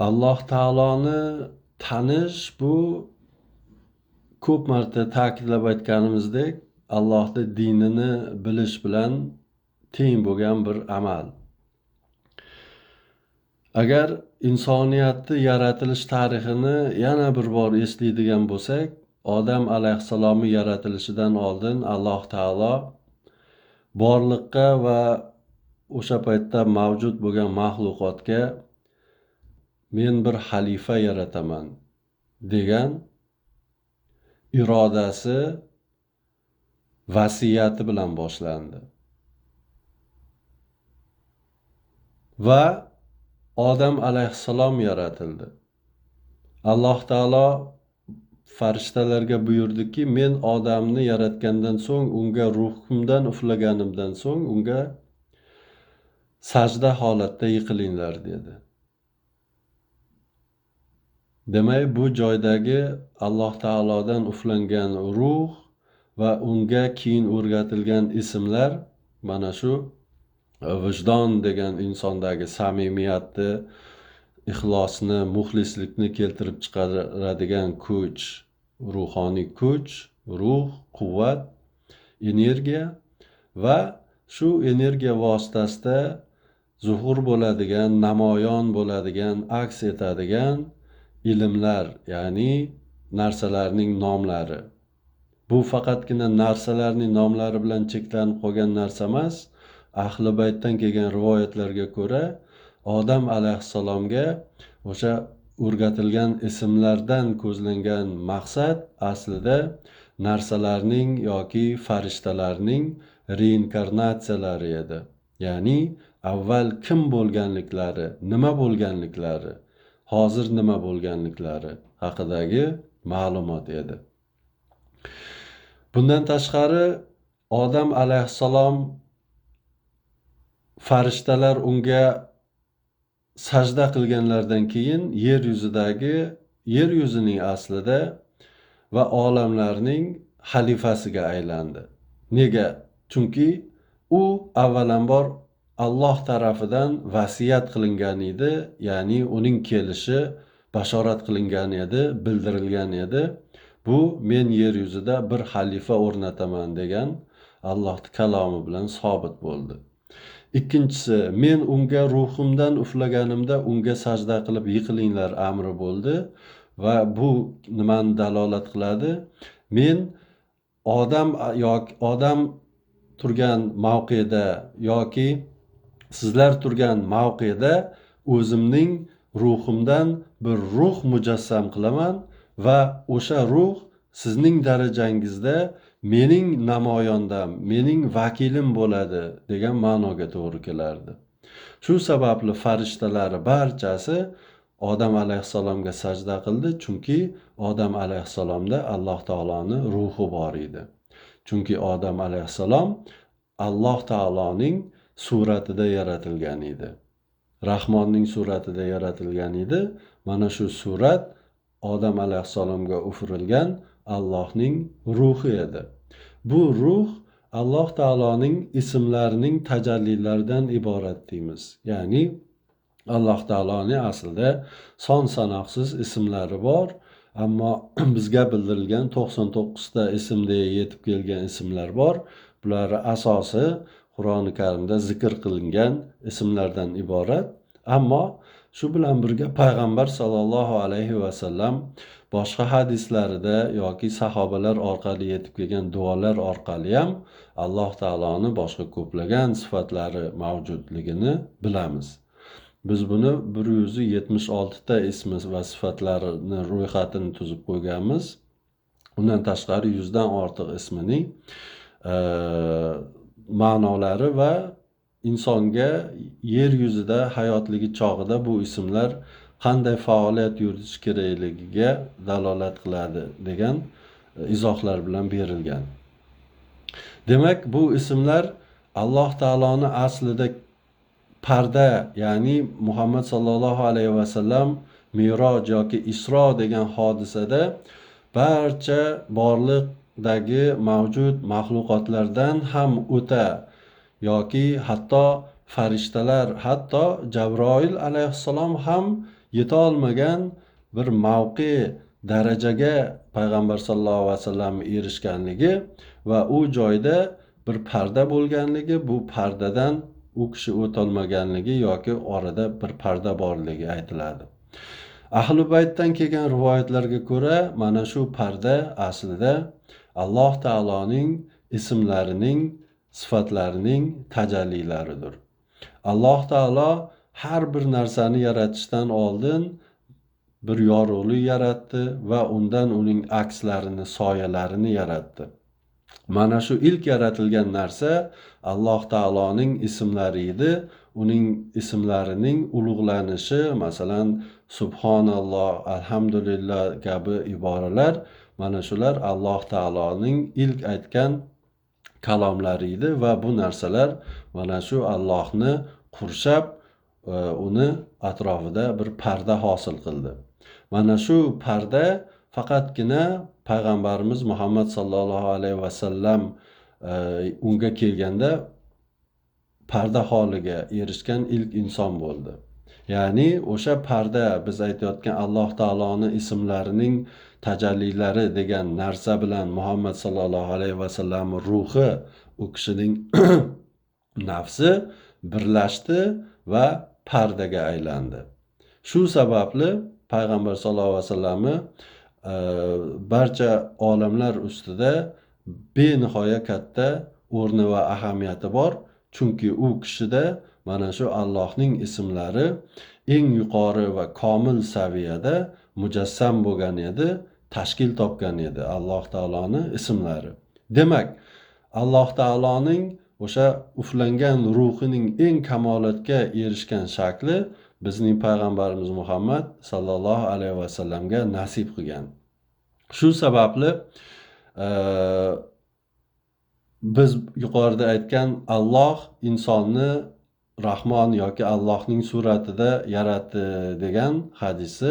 Alloh taoloni tanish bu ko'p marta ta'kidlab aytganimizdek, Allohning dinini bilish bilan teng bo'lgan bir amal. Agar insoniyatni yaratilish tarixini yana bir bor eslaydigan bo'lsak, Odam alayhissalomning yaratilishidan oldin Alloh taolo borliqqa va o'sha paytda mavjud bo'lgan maxluqotga men bir xalifa yarataman degan irodasi, vasiyati bilan boshlandi. Va Odam alayhissalom yaratildi. Alloh taolo farishtalarga buyurdiki, men odamni yaratgandan so'ng, unga ruhimdan uflaganimdan so'ng, unga sajda holatda yiqilinglar dedi. Demak, bu joydagi Alloh taolodan uflangan ruh va unga keyin o'rgatilgan ismlar mana shu vijdon degan insondagi samimiyatni, ixlosni, muxlislikni keltirib chiqaradigan kuch, ruhoniy kuch, ruh, quvvat, energiya va shu energiya vositasida zuhur bo'ladigan, namoyon bo'ladigan, aks etadigan ilmlar, ya'ni narsalarning nomlari. Bu faqatgina narsalarning nomlari bilan cheklanib qolgan narsa emas. Ahli baytdan kelgan rivoyatlarga ko'ra, Odam alayhissalomga o'sha o'rgatilgan ismlardan ko'zlangan maqsad aslida narsalarning yoki farishtalarning reinkarnatsiyalari edi. Ya'ni avval kim bo'lganliklari, nima bo'lganliklari, hozir nima bo'lganliklari haqidagi ma'lumot edi. Bundan tashqari Odam alayhissalom farishtalar unga sajda qilganlardan keyin yer yuzining aslida va olamlarning xalifasiga aylandi. Nega? Chunki u avvalambor Alloh tarafidan vasiyat qilingan edi, ya'ni uning kelishi bashorat qilingan edi, bildirilgan edi. Bu men yer yuzida bir xalifa o'rnataman degan Allohning kalomi bilan sobit bo'ldi. Ikkinchisi, men unga ruhimdan uflaganimda unga sajda qilib yiqilinglar amri bo'ldi va bu nimani dalolat qiladi? Men odam turgan mavqeda yoki sizlar turgan mavqeda o'zimning ruhimdan bir ruh mujassam qilaman va o'sha ruh sizning darajangizda mening namoyondam, mening vakilim bo'ladi degan ma'noga to'g'ri kelardi. Shu sababli farishtalar barchasi Odam alayhissalomga sajda qildi, chunki Odam alayhissalomda Alloh taoloning ruhi bor edi. Chunki Odam alayhissalom Alloh taoloning suratida yaratilgan edi. Rahmonning suratida yaratilgan edi. Mana shu surat Odam alayhissalomga ufurilgan Allohning ruhi edi. Bu ruh Alloh taoloning ismlarining tajallilaridan iborat deymiz. Ya'ni Alloh taoloning aslida son sanoqsiz ismlari bor, ammo bizga bildirilgan 99 ta ismga yetib kelgan ismlar bor. Bular asosi Qur'oni Karimda zikr qilingan ismlardan iborat. Ammo shu bilan birga payg'ambar sollallohu alayhi va sallam boshqa hadislarida yoki sahobalar orqali yetib kelgan duolar orqali ham Alloh taoloning boshqa ko'plagan sifatlari mavjudligini bilamiz. Biz buni 176 ta ismi va sifatlarini ro'yxatini tuzib qo'yganmiz. Undan tashqari 100 dan ortiq ismining ma'nolari va insonga yer yuzida hayotligi chog'ida bu ismlar qanday faoliyat yuritish kerakligiga dalolat qiladi degan izohlar bilan berilgan. Demak, bu ismlar Alloh taoloning aslida parda, ya'ni Muhammad sallallohu alayhi va sallam Miroj yoki Isro degan hodisada barcha borliqdagi mavjud maxluqotlardan ham o'ta yoki hatto farishtalar, hatto Jabroil alayhissalom ham yeta olmagan bir mavqe darajaga payg'ambar sallallohu alayhi vasallam erishganligi va u joyda bir parda bo'lganligi, bu pardadan u kishi o'tolmaganligi yoki orada bir parda borligi aytiladi. Ahli baytdan kelgan rivoyatlarga ko'ra, mana shu parda aslida Alloh taoloning ismlarining, sifatlarining tajallilaridir. Alloh taolo har bir narsani yaratishdan oldin bir yorug'lik yaratdi va undan uning akslarini, soyalarini yaratdi. Mana shu ilk yaratilgan narsa Alloh taoloning ismlari edi. Uning ismlarining ulug'lanishi, masalan, subhanalloh, alhamdulillah kabi iboralar, mana shular Alloh taoloning ilk aytgan kalomlari edi va bu narsalar mana shu Allohni qurshab, uni atrofida bir parda hosil qildi. Mana shu parda faqatgina payg'ambarimiz Muhammad sallallohu alayhi vasallam unga kelganda parda holiga erishgan ilk inson bo'ldi. Ya'ni o'sha parda, biz aytayotgan Alloh taoloning ismlarining tajallilari degan narsa bilan Muhammad sallallohu alayhi vasallam ruhi, u kishining nafsi birlashdi va pardaga aylandi. Shu sababli payg'ambar sallallohu alayhi vasallamni barcha olamlar ustida benihoya katta o'rni va ahamiyati bor. Chunki u kishida mana shu Allohning ismlari eng yuqori va komil saviyada mujassam bo'lgan edi, tashkil topgan edi Alloh taoloning ismlari. Demak, Alloh taoloning o'sha uflangan ruhining eng kamolatga erishgan shakli bizning payg'ambarimiz Muhammad sallallohu alayhi vasallamga nasib qilgan. Shu sababli biz yuqorida aytgan Alloh insonni Rahmon yoki Allohning suratida yaratdi degan hadisi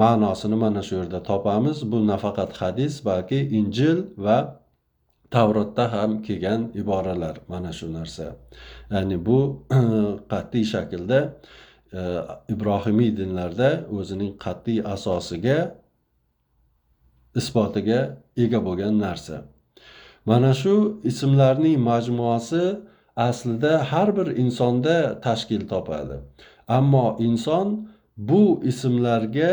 ma'nosini mana shu yerda topamiz. Bu nafaqat hadis, balki Injil va Tavrotda ham kelgan iboralar mana shu narsa. Ya'ni bu qat'iy shaklda ibrohimiy dinlarda o'zining qat'iy asosiga, isbotiga ega bo'lgan narsa. Mana shu ismlarning majmuasi aslida har bir insonda tashkil topadi. Ammo inson bu ismlarga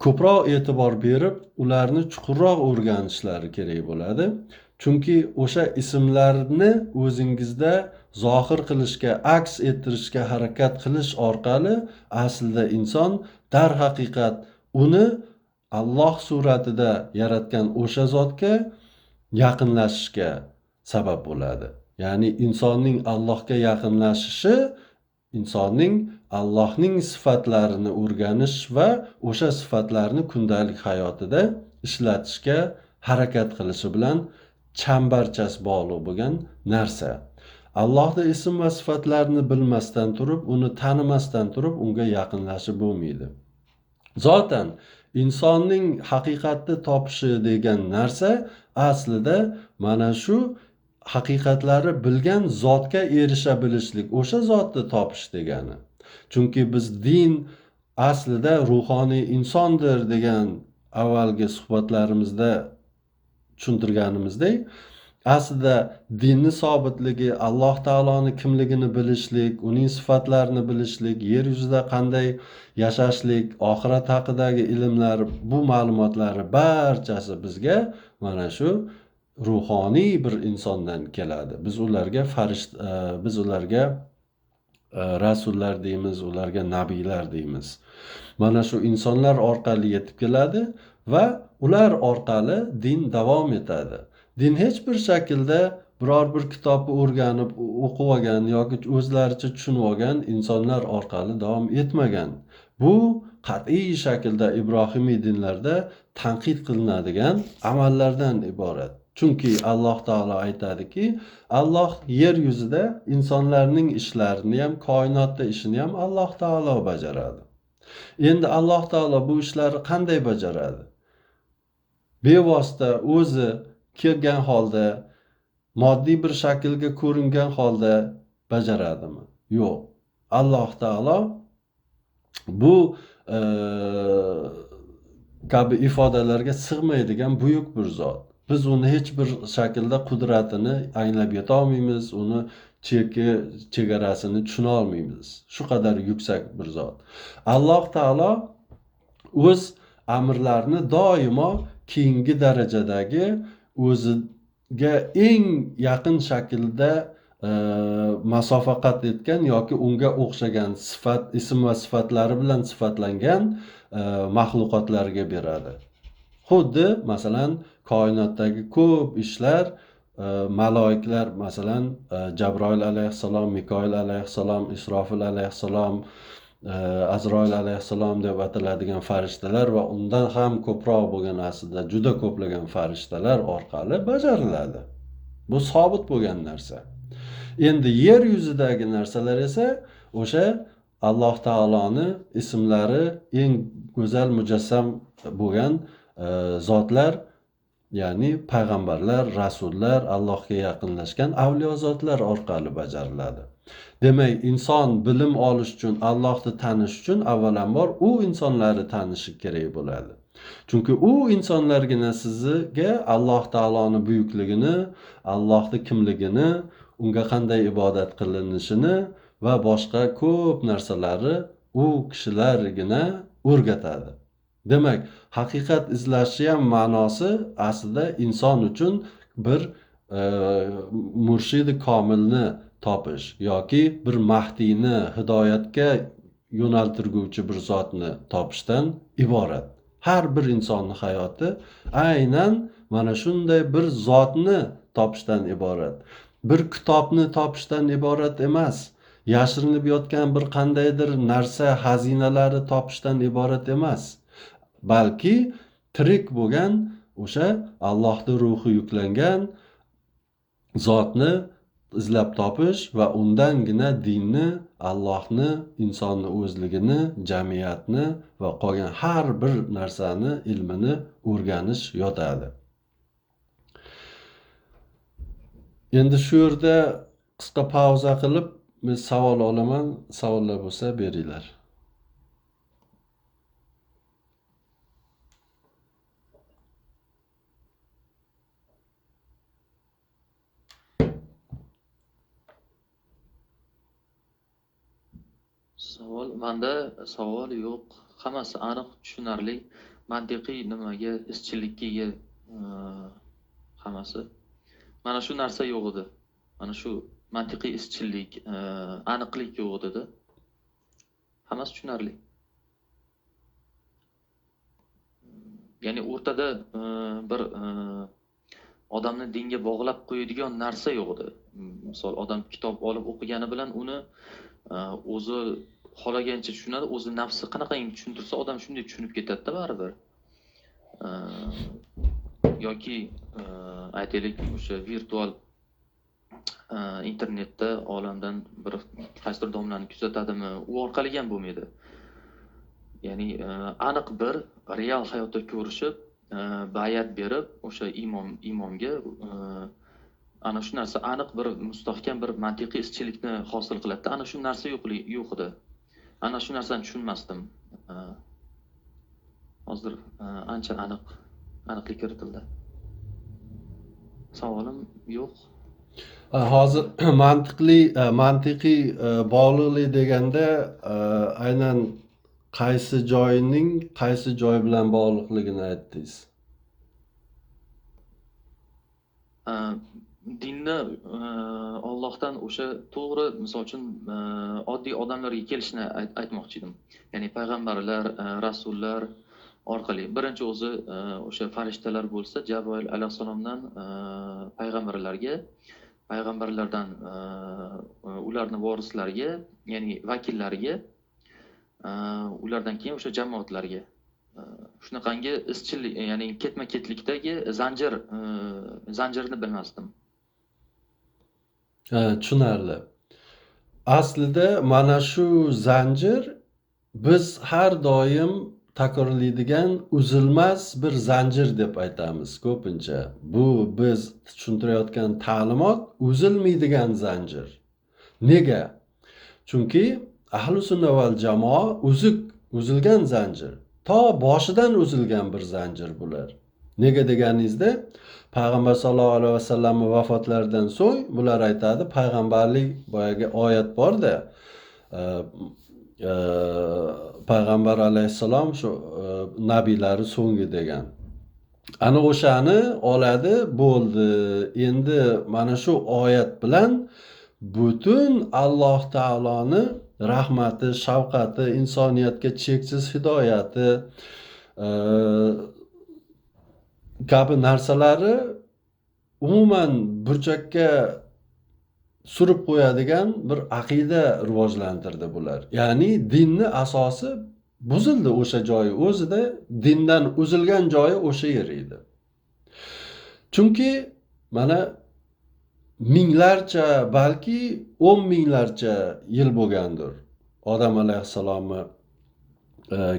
ko'proq e'tibor berib, ularni chuqurroq o'rganishlari kerak bo'ladi. Chunki o'sha ismlarni o'zingizda zohir qilishga, aks ettirishga harakat qilish orqali aslida inson darhaqiqat uni Alloh suratida yaratgan o'sha zotga yaqinlashishga sabab bo'ladi. Ya'ni insonning Allohga yaqinlashishi insonning Allohning sifatlarini o'rganish va o'sha sifatlarni kundalik hayotida ishlatishga harakat qilishi bilan chambarchas bog'liq bo'lgan narsa. Allohning ism va sifatlarini bilmasdan turib, uni tanimasdan turib unga yaqinlashib bo'lmaydi. Zotan insonning haqiqatni topishi degan narsa aslida mana shu haqiqatlari bilgan zotga erisha bilishlik, o'sha zotni topish degani. Chunki biz din aslida ruhoniy insondir degan avvalgi suhbatlarimizda tushuntirganimizdek, aslida dinni sobitligi, Alloh taoloning kimligini bilishlik, uning sifatlarini bilishlik, yer yuzida qanday yashashlik, oxirat haqidagi ilmlar, bu ma'lumotlari barchasi bizga mana shu ruhoniy bir insondan keladi. Biz ularga rasullar deymiz, ularga nabiylar deymiz. Mana shu insonlar orqali yetib keladi va ular orqali din davom etadi. Din hech bir shaklda biror bir kitobni o'rganib, o'qib olgan yoki o'zlaricha tushunib olgan insonlar orqali davom etmagan. Bu qat'iy shaklda ibrohimiy dinlarda tanqid qilinadigan amallardan iborat. Chunki Alloh taolo aytadiki, Alloh yer yuzida insonlarning ishlarini ham, koinotda ishini ham Alloh taolo bajaradi. Endi Alloh taolo bu ishlarni qanday bajaradi? Bevosita o'zi kelgan holda, moddiy bir shaklga ko'ringan holda bajaradimi? Yo'q. alloh taolo bu e, kabi ifodalarga sig'maydigan buyuk bir zot. Biz uni hech bir shaklda qudratini anglab yetolmaymiz, uni chegarasini tushuna olmaymiz. Shu qadar yuksak bir zot. Alloh taolo o'z amrlarini doimo keyingi darajadagi o'ziga eng yaqin shaklda masofa qat etgan yoki unga o'xshagan sifat, ism va sifatlari bilan sifatlangan maxluqotlarga beradi. Xuddi masalan koinotdagi ko'p ishlar maloiklar, masalan Jabroil alayhissalom, Mikoil alayhissalom, Isrofil alayhissalom, Azroil alayhissalom deb ataladigan farishtalar va undan ham ko'proq bo'lgan, aslida juda ko'plagan farishtalar orqali bajariladi. Bu sobit bo'lgan narsa. Endi yer yuzidagi narsalar esa o'sha Alloh taoloni ismlari eng go'zal mujassam bo'lgan zotlar, ya'ni payg'ambarlar, rasullar, Allohga yaqinlashgan avliyo zotlar orqali bajariladi. Demak, inson bilim olish uchun, Allohni tanish uchun avvalambor u insonlarni tanishi kerak bo'ladi. Chunki u insonlargina sizga Alloh taoloni buyukligini, Allohni kimligini, unga qanday ibodat qilinishini va boshqa ko'p narsalarni u kishilargina o'rgatadi. Demak, haqiqat izlashi ham ma'nosi aslida inson uchun bir murshidi komilni topish yoki bir mahdiyni, hidoyatga yo'naltirguvchi bir zotni topishdan iborat. Har bir insonning hayoti aynan mana shunday bir zotni topishdan iborat. Bir kitobni topishdan iborat emas. Yashirinib yotgan bir qandaydir narsa, xazinalari topishdan iborat emas. Balki tirik bo'lgan o'sha Allohning ruhi yuklangan zotni izlab topish va undangina dinni, Allohni, insonni o'zligini, jamiyatni va qolgan har bir narsani ilmini o'rganish yotadi. Endi shu yerda qisqa pauza qilib men savol olaman, savollar bo'lsa beringlar. Manda savol yo'q. Hammasi aniq, tushunarli, mantiqiy, nimaga izchillikka ega hammasi. Mana shu narsa yo'q edi. Mana shu mantiqiy izchillik, aniqlik yo'q edi. Hammasi tushunarli. Ya'ni o'rtada bir odamni dinga bog'lab qo'yadigan narsa yo'q edi. Misol, odam kitob olib o'qigani bilan uni o'zi xohlagancha tushunadi, o'zi nafsi qanaqangi tushuntirsa odam shunday tushunib ketadi-da baribir. Yoki aytaylik, o'sha virtual internetda olamdan bir qaysidir domlani kuzatadimi, u orqali ham bo'lmaydi. Ya'ni aniq bir real hayotda ko'rishib, bayat berib, o'sha imomga ana shu narsa aniq bir mustahkam bir mantiqiy izchillikni hosil qiladi. Ana shu narsa yo'q edi. Ana shu narsani tushunmasdim. Hozir ancha aniqlik kiritildi. Savolim yo'q. Hozir mantiqiy bog'liqlik deganda aynan qaysi joyining qaysi joy bilan bog'liqligini aytdingiz? Dinni Allohdan o'sha to'g'ri, misol uchun oddiy odamlarga kelishini aytmoqchi edim. Ya'ni payg'ambarlar, rasullar orqali. Birinchi o'zi o'sha farishtalar bo'lsa, Jabroil alayhissalomdan payg'ambarlarga, payg'ambarlardan ularning vorislariga, ya'ni vakillariga, ulardan keyin o'sha jamoatlarga. Shunaqangi izchillik, ya'ni ketma-ketlikdagi zanjirni bilmasdim. Tushunarli. Aslida mana shu zanjir biz har doim takrorlaydigan uzilmas bir zanjir deb aytamiz ko'pincha. Bu biz tushuntirayotgan ta'limot uzilmaydigan zanjir. Nega? Chunki ahli sunna val jamoa uzilgan zanjir. To boshidan uzilgan bir zanjir bular. Nega deganingizda, payg'ambar sollallohu alayhi vasallamning vafotlaridan so'ng bular aytadi, payg'ambarlik boyagi oyat bor-da, payg'ambar alayhissalom shu nabiylari so'ngi degan. Ana o'shani oladi, bo'ldi. Endi mana shu oyat bilan butun Alloh taoloni rahmati, shafqati, insoniyatga cheksiz hidoyati kabi narsalari umuman burchakka surib qo'yadigan bir aqida rivojlantirdi bular. Ya'ni dinni asosi buzildi o'sha joyi o'zida, dindan uzilgan joyi o'sha yer edi. Chunki mana minglarcha, balki 10 minglarcha yil bo'lgandir odam alayhissalomni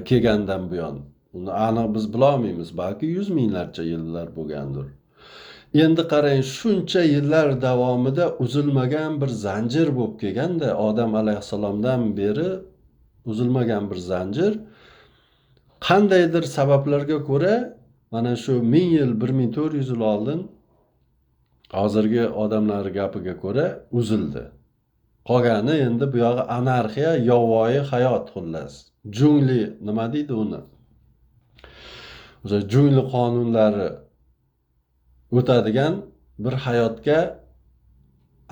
kelgandan buyon. Uni aniq biz bilolmaymiz, balki 100 minglarcha yillar bo'lgandir. Endi qarang, shuncha yillar davomida uzilmagan bir zanjir bo'lib kelganda, odam alayhissalomdan beri uzilmagan bir zanjir qandaydir sabablarga ko'ra mana shu 1000 yil, 1400 yil oldin hozirgi odamlar gapiga ko'ra uzildi. Qolgani endi bu yog'i anarxiya, yovvoyi hayot xullas. Jungli nima deydi uni? O'sha jungli qonunlari o'tadigan bir hayotga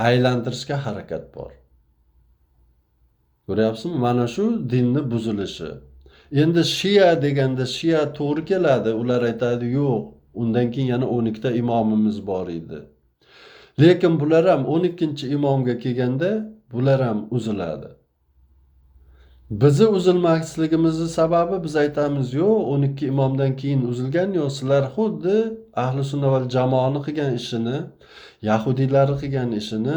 aylantirishga harakat bor. Ko'ryapsizmi? Mana shu dinni buzilishi. Endi Shia deganda Shia to'g'ri keladi. Ular aytadi, yo'q, undan keyin yana 12 ta imomimiz bor edi. Lekin bular ham 12-imomga kelganda bular ham uziladi. Bizi uzilmasligimizning sababi biz aytamiz, yo'q, 12 imomdan keyin uzilgan yo'q. Sizlar xuddi ahli sunna val jamoani qilgan ishini, yahudiylarni qilgan ishini,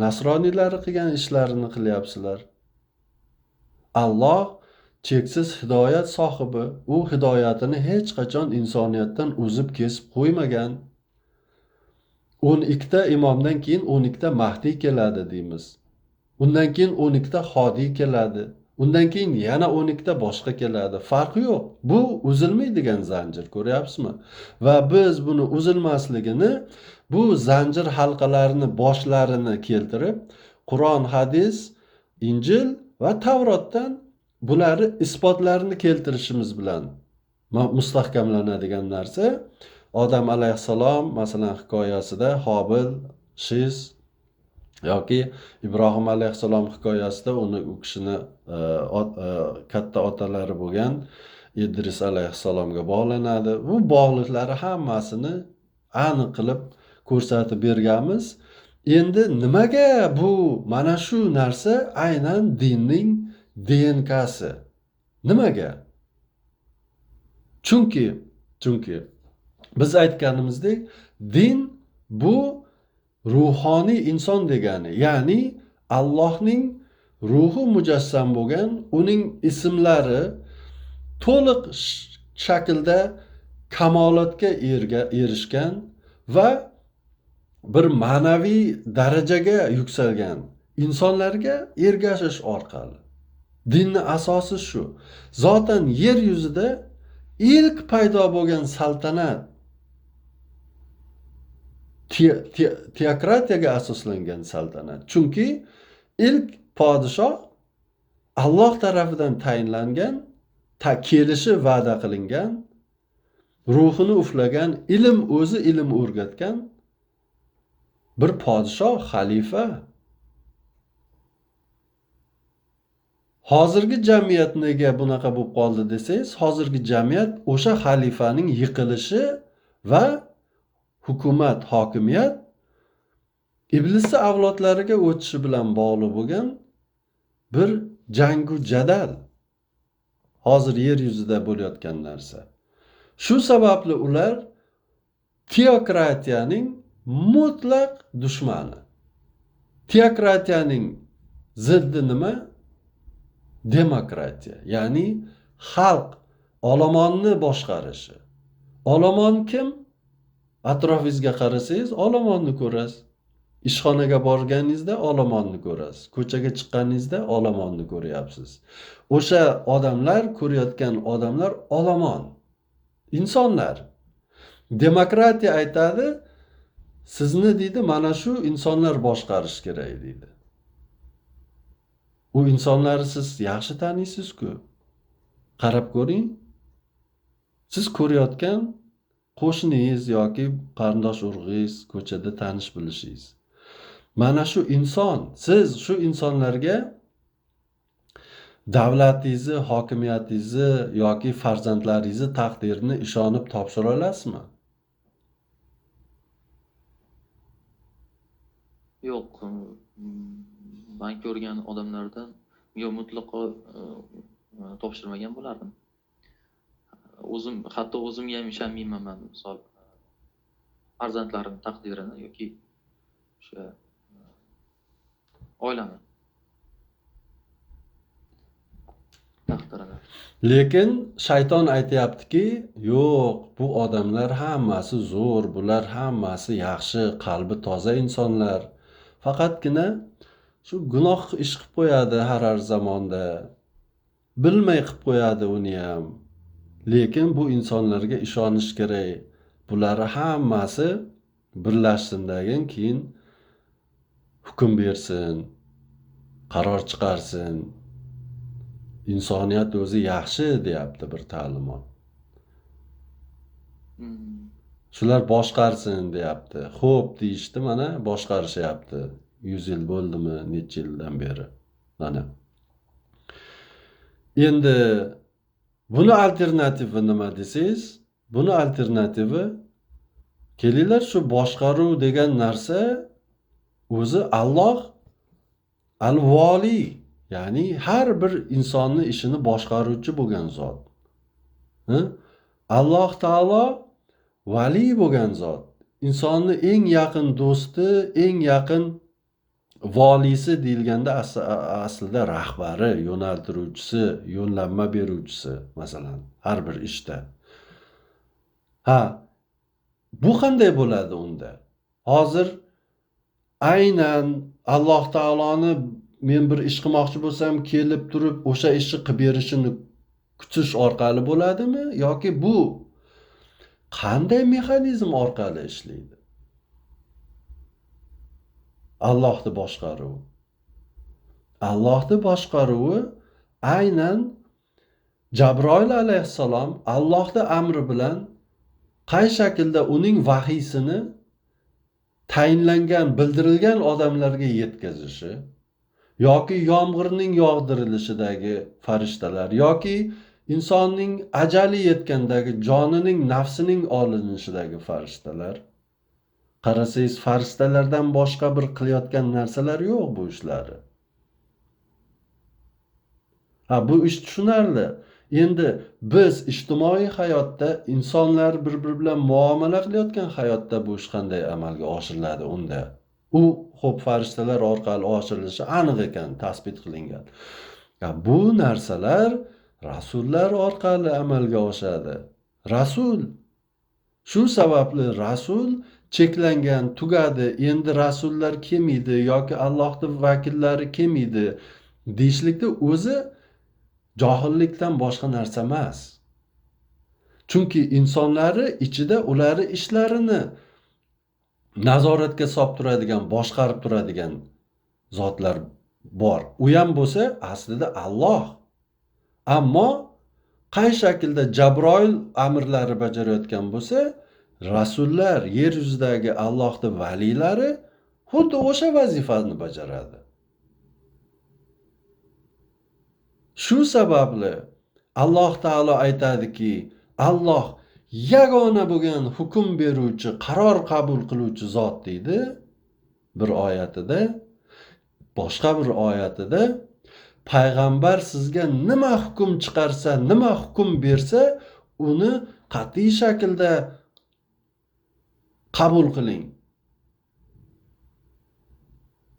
nasroniylarni qilgan ishlarini qilyapsizlar. Alloh cheksiz hidoyat sohibi, u hidoyatini hech qachon insoniyatdan uzib kesib qo'ymagan. 12 ta imomdan keyin 12 ta mahdiy keladi deymiz. Undan keyin 12 ta hodiy keladi. Undan keyin yana 12 ta boshqa keladi. Farqi yo'q. Bu uzilmaydigan zanjir, ko'ryapsizmi? Va biz buni uzilmasligini, bu zanjir halqalarini boshlarini keltirib, Qur'on, hadis, Injil va Tavrotdan bularni isbotlarini keltirishimiz bilan mustahkamlanadigan narsa. Odam alayhissalom masalan hikoyasida Hobil, Shiz yoki Ibrohim alayhissalom hikoyasida uni u kishini katta otalari bo'lgan Idris alayhissalomga bog'lanadi. Bu bog'liqlari hammasini aniq qilib ko'rsatib berganmiz. Endi nimaga bu mana shu narsa aynan dinning DNKsi? Nimaga? Chunki biz aytganimizdek, din bu ruhoniy inson degani, ya'ni Allohning ruhi mujassam bo'lgan, uning ismlari to'liq shaklda kamolotga erishgan va bir ma'naviy darajaga yuksalgan insonlarga ergashish orqali. Dinning asosi shu. Zotan yer yuzida ilk paydo bo'lgan saltanat teokratiyaga asoslangan saltanat. Chunki ilk podshoh Alloh tarafidan tayinlangan, kelishi va'da qilingan, ruhini uflagan, o'zi ilm o'rgatgan bir podshoh, xalifa. Hozirgi jamiyat nega bunaqa bo'lib qoldi desangiz, hozirgi jamiyat o'sha xalifaning yiqilishi va hukumat, hokimiyat iblisning avlodlariga o'tishi bilan bog'liq bo'lgan bir jangu jadal. Hozir yer yuzida bo'layotgan narsa. Shu sababli ular teokratiyaning mutlaq dushmani. Teokratiyaning ziddi nima? Demokratiya, ya'ni xalq olomonni boshqarishi. Olomon kim? Atrofingizga qarasangiz olomonni ko'rasiz. Ishxonaga borganingizda olomonni ko'rasiz. Ko'chaga chiqqaningizda olomonni ko'ryapsiz. O'sha odamlar, ko'rayotgan odamlar olomon. İnsonlar. Demokratiya aytadi, sizni deydi, mana shu insonlar boshqarish kerak deydi. U insonlarni siz yaxshi taniysiz-ku. Qarab ko'ring. Siz ko'rayotgan qo'shningiz yoki qarindosh urug'ingiz, ko'chada tanish bilishingiz. Mana shu inson, siz shu insonlarga davlatingizni, hokimiyatingizni yoki farzandlaringizni taqdirini ishonib topshira olasizmi? Yo'q, man ko'rgan odamlardan mutlaqo topshirmagan bo'lardim. Hatto o'zimga ham ishonmayman man, misol farzandlarim taqdirini yoki o'sha oilani taqdirini. Lekin shayton aytayaptiki, yo'q, bu odamlar hammasi zo'r, bular hammasi yaxshi, qalbi toza insonlar. Faqatgina shu gunoh ish qilib qo'yadi har zamonda. Bilmay qilib qo'yadi uni ham. Lekin bu insonlarga ishonish kerak. Bular hammasi birlashsindan keyin hukm bersin, qaror chiqarsin. İnsoniyat o'zi yaxshi deyapti bir ta'limot. Shular boshqarsin deyapti. Xo'p deyishdi, mana boshqarishyapti. 100 yil bo'ldimi, necha yildan beri. Mana. Endi buni alternativi nima desangiz, buni alternativi kelinglar shu boshqaruv degan narsa o'zi Alloh al-Voli, ya'ni har bir insonni ishini boshqaruvchi bo'lgan zot. Alloh taolo vali bo'lgan zot. İnsonni eng yaqin do'sti, eng yaqin volisi deyilganda aslida rahbari, yo'naltiruvchisi, yo'llanma beruvchisi masalan har bir ishda. Bu qanday bo'ladi unda? Hozir aynan Alloh taoloni men bir ish qilmoqchi bo'lsam, kelib turib o'sha ishni qilib berishini kutish orqali bo'ladimi yoki bu qanday mexanizm orqali ishlaydi? Allohning boshqaruvi. Allohning boshqaruvi aynan Jabroil alayhissalom Allohning amri bilan qay shaklda uning vahiysini tayinlangan, bildirilgan odamlarga yetkazishi yoki yomg'irning yog'dirilishidagi farishtalar yoki insonning ajali yetgandagi jonining, nafsining olinishidagi farishtalar. Qarasangiz farishtalardan boshqa bir qilayotgan narsalar yo'q bu ishlari. Bu ish tushunarli. Endi biz ijtimoiy hayotda insonlar bir-biri bilan muomala qilayotgan hayotda bu ish qanday amalga oshiriladi unda? U xo'p farishtalar orqali oshirilishi aniq ekan, tasbit qilingan. Bu narsalar rasullar orqali amalga oshadi. Rasul. Shu sababli rasul cheklangan, tugadi. Endi rasullar kelmaydi yoki Allohning vakillari kelmaydi deyishlikda o'zi johillikdan boshqa narsa emas. Chunki insonlari ichida ularni ishlarini nazoratga solib turadigan, boshqarib turadigan zotlar bor. U ham bo'lsa aslida Alloh. Ammo qay shaklda Jabroil amrlari bajarayotgan bo'lsa, rasullar, yer yuzidagi Allohning valilari xuddi o'sha vazifani bajaradi. Shu sababli Alloh taolo aytadiki, Alloh yagona bo'lgan hukm beruvchi, qaror qabul qiluvchi zot deydi bir oyatida. Boshqa bir oyatida payg'ambar sizga nima hukm chiqarsa, nima hukm bersa, uni qat'iy shaklda qabul qiling.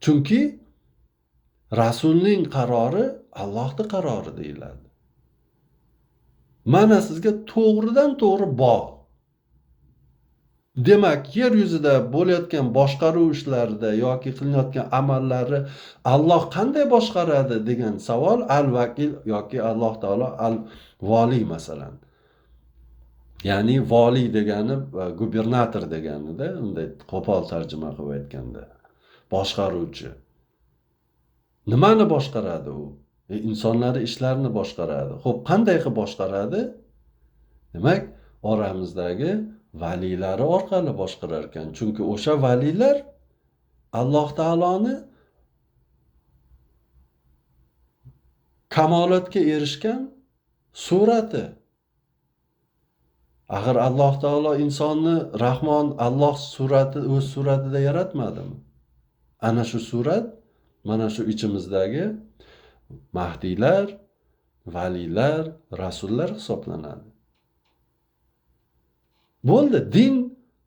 Chunki rasulning qarori Allohning qarori deyiladi. Mana sizga to'g'ridan to'g'ri bog'. Demak, yer yuzida bo'layotgan boshqaruv ishlarida yoki qilinayotgan amallari Alloh qanday boshqaradi degan savol al-vakil yoki Alloh taolo al-voliy masalan. Ya'ni voliy degani gubernator deganida, unday qo'pol tarjima qilib aytganda, boshqaruvchi. Nimani boshqaradi u? İnsanları ishlarini boshqaradi. Xo'p, qanday qilib boshqaradi? Demak, oramizdagi valiylari orqali boshqarar ekan. Chunki o'sha valiylar Alloh taoloni kamolatga erishgan surati. Axir Alloh taolo insonni Rahmon Alloh surati o'z suratida yaratmadimi? Ana shu surat mana shu ichimizdagi mahdiylar, valiylar, rasullar hisoblanadi. Bo'ldi, din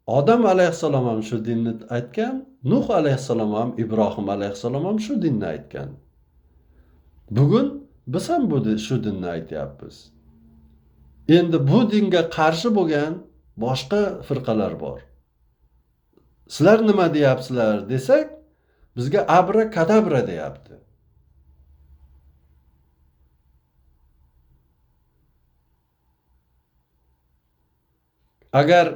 Odam alayhissalom ham shu dinni aytgan, Nuh alayhissalom ham, Ibrohim alayhissalom ham shu dinni aytgan. Bugun biz ham shu dinni aytyapmiz. Endi bu dinga qarshi bo'lgan boshqa firqalar bor. Sizlar nima deyapsizlar desak, bizga abra kadabra deyapti. Agar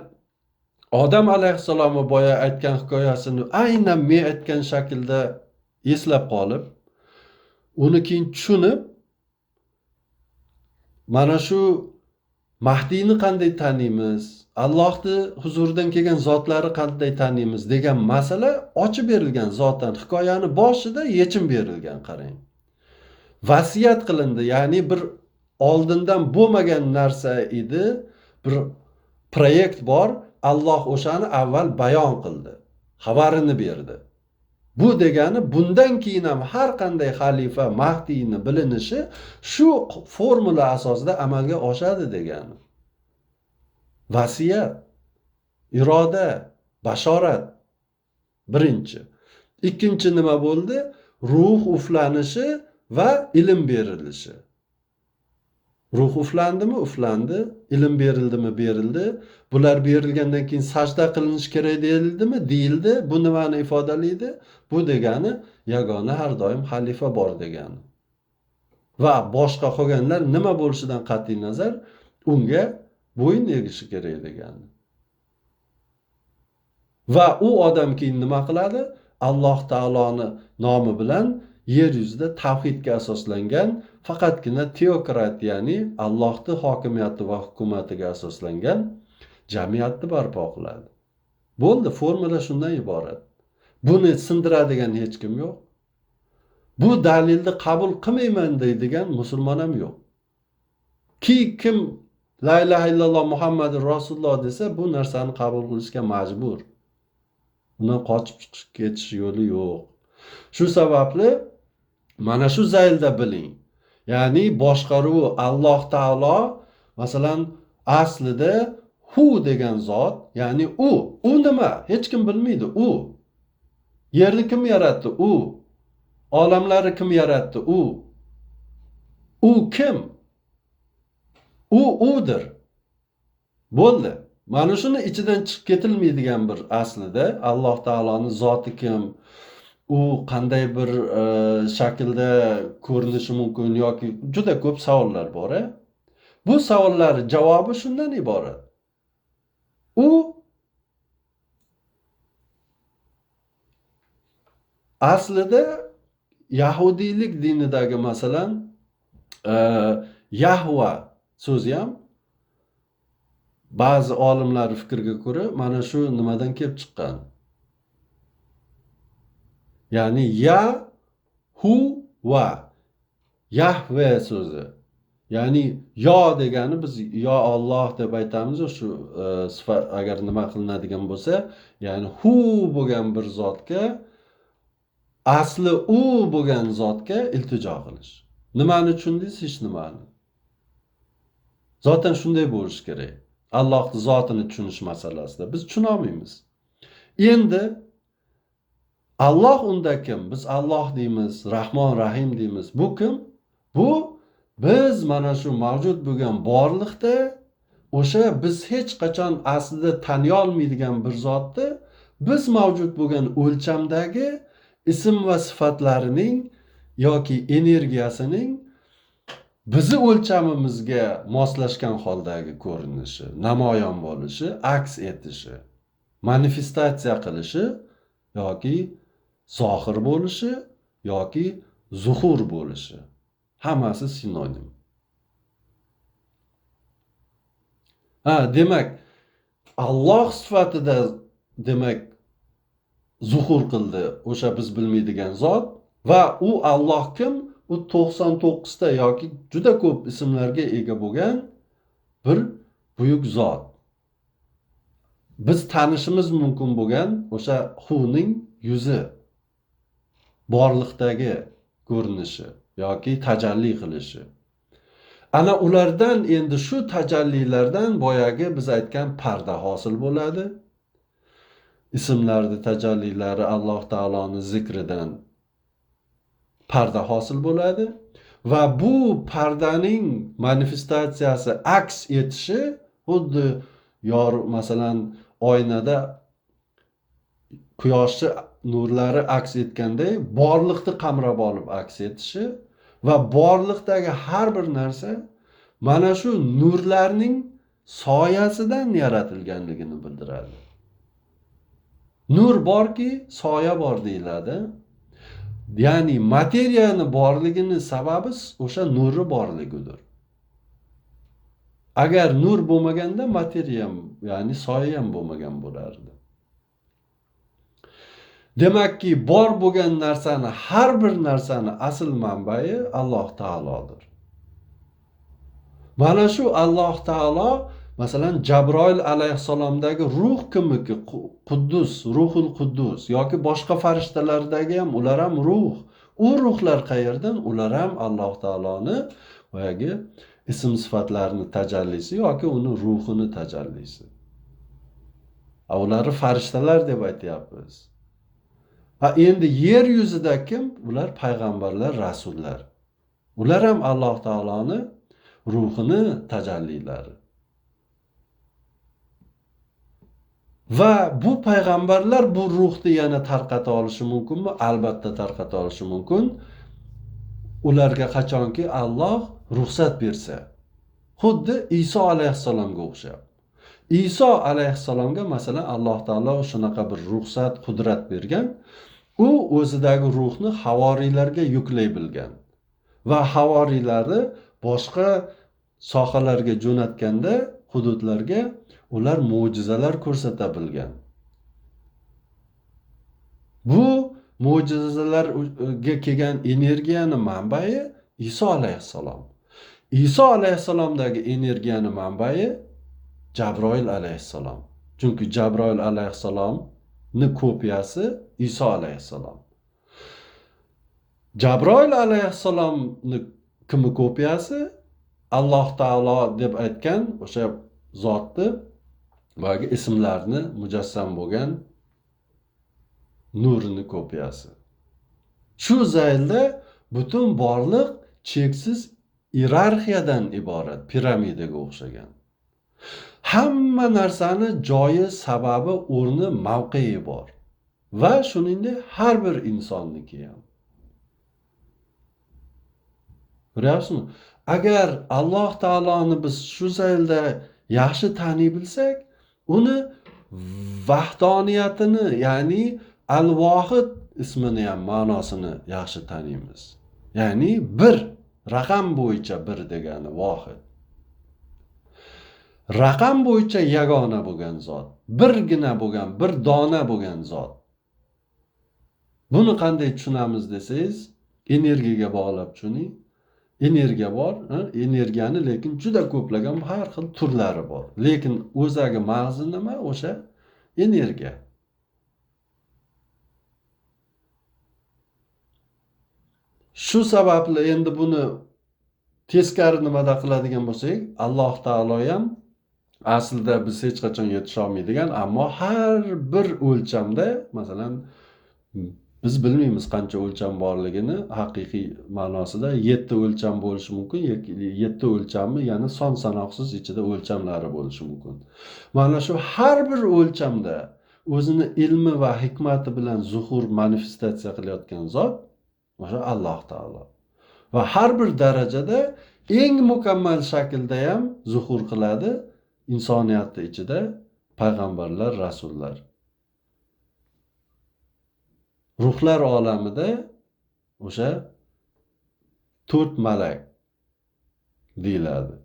Odam alayhissalomni boya aytgan hikoyasini aynan men aytgan shaklda eslab qolib, uni keyin tushunib, mana shu Mahdiyni qanday taniymiz, Allohni huzuridan kelgan zotlari qanday taniymiz degan masala ochib berilgan zotan hikoyani boshida yechim berilgan, qarang. Vasiyat qilindi, ya'ni bir oldindan bo'lmagan narsa edi, bir proyekt bor, Alloh o'shani avval bayon qildi, xabarini berdi. Bu degani bundan keyin ham har qanday xalifa Mahdiyni bilinishi shu formula asosida amalga oshadi degani. Vasiyat, iroda, bashorat birinchi. Ikkinchi nima bo'ldi? Ruh uflanishi va ilm berilishi. Ruh uflandimi? Uflandi. Ilm berildimi? Berildi. Bular berilgandan keyin sajda qilinish kerak deyildimi? Deyildi. Bu nimani ifodalaydi? Bu degani yagona har doim xalifa bor degani. Va boshqa qolganlar nima bo'lishidan qat'iy nazar unga bo'yin egishi kerak degani. Va u odam keyin nima qiladi? Alloh taoloni nomi bilan yer yuzida tavhidga asoslangan faqatgina teokrat, ya'ni Allohning hokimiyati va hukumatiga asoslangan jamiyatni barpo qiladi. Bo'ldi, formula shundan iborat. Buni sindiradigan hech kim yo'q. Bu dalilni qabul qilmayman deydigan musulmon ham yo'q. Kim la ilaha illalloh Muhammadur Rasululloh desa, bu narsani qabul qilishga majbur. Undan qochib chiqish ketish yo'li yo'q. Shu sababli mana shu zaylda biling. Ya'ni boshqaruv Alloh taolo masalan aslida hu degan zot, ya'ni u nima? Hech kim bilmaydi. Yerni kim yaratdi? Olamlarni kim yaratdi? U kim? Udir. Bo'ldi. Mana shuni ichidan chiqib ketilmaydigan bir aslida Alloh taoloning zoti kim? U qanday bir shaklda ko'rinishi mumkin yoki juda ko'p savollar bor. Bu savollar javobi shundan iborat. U aslida Yahudiylik dinidagi masalan Yahva so'zi ham ba'zi olimlar fikriga ko'ra mana shu nimadan kelib chiqqan. Ya'ni Yahuva, Yahve so'zi. Ya'ni yo degani biz yo Alloh deb aytamiz, shu sifat agar nima qilinadigan bo'lsa, ya'ni hu bo'lgan bir zotga, asli u bo'lgan zotga iltijo qilish. Nimani tushundingiz? Hech nimani. Zotan shunday bo'lish kerak. Allohning zotini tushunish masalasida biz tushuna olmaymiz. Endi Alloh unda kim? Biz Alloh deymiz, Rahmon, Rahim deymiz. Bu kim? Bu biz mana shu mavjud bo'lgan borliqda o'sha biz hech qachon aslida taniy olmaydigan bir zotni biz mavjud bo'lgan o'lchamdagi ism va sifatlarining yoki energiyasining bizi o'lchamimizga moslashgan holdagi ko'rinishi, namoyon bo'lishi, aks etishi, manifestatsiya qilishi yoki zohir bo'lishi yoki zuhur bo'lishi. Hammasi sinonim. Demak, Alloh sifatida demak zuhur qildi o'sha biz bilmaydigan zot va u Alloh kim? U 99 ta yoki juda ko'p ismlarga ega bo'lgan bir buyuk zot. Biz tanishimiz mumkin bo'lgan o'sha huning yuzi, borliqdagi ko'rinishi yoki tajalli qilishi. Ana ulardan endi shu tajallilardan boyagi biz aytgan parda hosil bo'ladi. Ismlarning tajallilari Alloh taoloning zikridan parda hosil bo'ladi va bu pardaning manifestatsiyasi aks etishi xuddi masalan oynada quyoshni nurlari aks etganday borliqni qamrab olib aks etishi va borliqdagi har bir narsa mana shu nurlarning soyasidan yaratilganligini bildiradi. Nur borki, soya bor deyiladi. Ya'ni materiyani borligini sababi o'sha nuri borligidir. Agar nur bo'lmaganda materiya ham, ya'ni soya ham bo'lmagan bo'lardi. Demakki, bor bo'lgan narsani, har bir narsani asl manbai Alloh taolodir. Mana shu Alloh taolo masalan Jabroil alayhissalomdagi ruh kimniki? Quddus, Ruhul Quddus yoki boshqa farishtalardagi ham ular ham ruh. U ruhlar qayerdan? Ular ham Alloh taoloni boyagi ism sifatlarini tajallisi yoki uni ruhini tajallisi. Ularni farishtalar deb aytyapmiz. Endi yer yuzida kim? Ular payg'ambarlar, rasullar. Ular ham Alloh taoloni ruhini tajallilari. Va bu payg'ambarlar bu ruhni yana tarqata olishi mumkinmi? Albatta tarqata olishi mumkin. Ularga qachonki Alloh ruxsat bersa. Xuddi Iso alayhissalomga o'xshab. Iso alayhissalomga masalan Alloh taolo shunaqa bir ruxsat, qudrat bergan. U o'zidagi ruhni havoriylarga yuklay bilgan. Va havoriylari boshqa sohalarga jo'natganda hududlarga ular mo'jizalar ko'rsata bilgan. Bu mo'jizalarga kelgan energiyani manbai Iso alayhissalom. Iso alayhissalomdagi energiyani manbai Jabroil alayhissalom. Chunki Jabroil alayhissalomni kopiyasi Iso alayhissalom. Jabroil alayhissalomni kimni kopiyasi? Alloh taolo deb aytgan o'sha zotni boyagi ismlarni mujassam bo'lgan nurini kopiyasi. Shu zaylda butun borliq cheksiz iyerarxiyadan iborat, piramidaga o'xshagan. Hamma narsani joyi, sababi, o'rni, mavqei bor. Va shuningdek har bir insonniki ham. Ko'ryapsizmi? Agar Alloh taoloni biz shu zaylda yaxshi taniy bilsak, uni vahdoniyatini, ya'ni al-vohid ismini ham ma'nosini yaxshi taniymiz. Ya'ni bir, raqam bo'yicha bir degani vohid. Raqam bo'yicha yagona bo'lgan zot, birgina bo'lgan, bir dona bo'lgan zot. Buni qanday tushunamiz desangiz, energiyaga bog'lab tushuning. Energiya bor, energiyani lekin juda ko'plagan har xil turlari bor. Lekin o'zagi mag'zi nima? O'sha energiya. Shu sababli endi buni teskari nimada qiladigan bo'lsak, Alloh taolo ham aslida biz hech qachon yetisha olmaydigan, ammo har bir o'lchamda, masalan, Biz bilmaymiz qancha o'lcham borligini haqiqiy ma'nosida 7 o'lcham bo'lishi mumkin yoki 7 o'lchammi, ya'ni son sanoqsiz ichida o'lchamlari bo'lishi mumkin. Mana shu har bir o'lchamda o'zini ilmi va hikmati bilan zuhur manifestatsiya qilayotgan zot o'sha Alloh taolo. Va har bir darajada eng mukammal shaklda ham zuhur qiladi insoniyatning ichida payg'ambarlar, rasullar. Ruhlar olamida o'sha 4 malak deyiladi.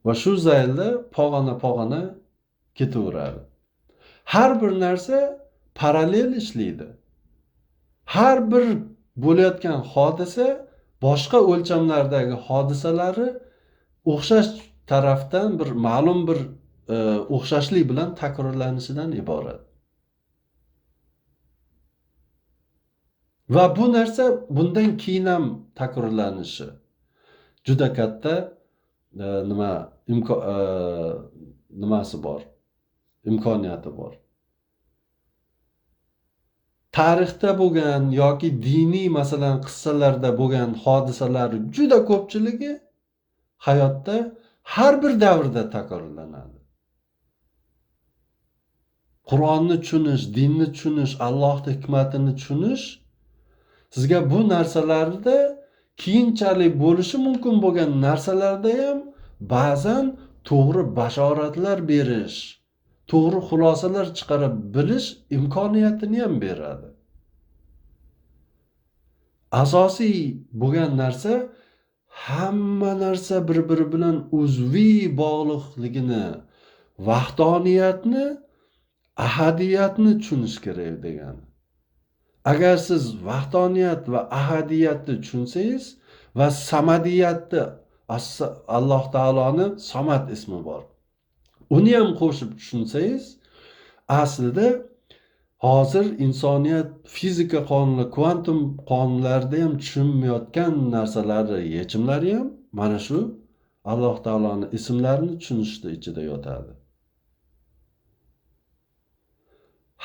Va shu zaylda pog'ona ketaveradi. Har bir narsa parallel ishlaydi. Har bir bo'layotgan hodisa boshqa o'lchamlardagi hodisalari o'xshash tarafdan bir ma'lum bir o'xshashlik bilan takrorlanishidan iborat. Va bu narsa bundan keyin ham takrorlanishi juda katta nimasi bor, imkoniyati bor. Tarixda bo'lgan yoki diniy masalan qissalarda bo'lgan hodisalar juda ko'pchiligi hayotda har bir davrda takrorlanadi. Qur'onni tushunish, dinni tushunish, Allohning hikmatini tushunish sizga bu narsalarda keyinchalik bo'lishi mumkin bo'lgan narsalarda ham ba'zan to'g'ri bashoratlar berish, to'g'ri xulosalar chiqarib bilish imkoniyatini ham beradi. Asosiy bo'lgan narsa hamma narsa bir-biri bilan uzviy bog'liqligini, vahdaniyatni, ahadiyatni tushunish kerak degani. Agar siz vahdaniyat va ahadiyatni tushunsangiz va samadiyatni, Alloh taoloni Samad ismi bor, uni ham qo'shib tushunsangiz, aslida hozir insoniyat fizika qonuni, kvantum qonunlarida ham tushunmayotgan narsalari, yechimlari ham mana shu Alloh taoloni ismlarini tushunishni ichida yotadi.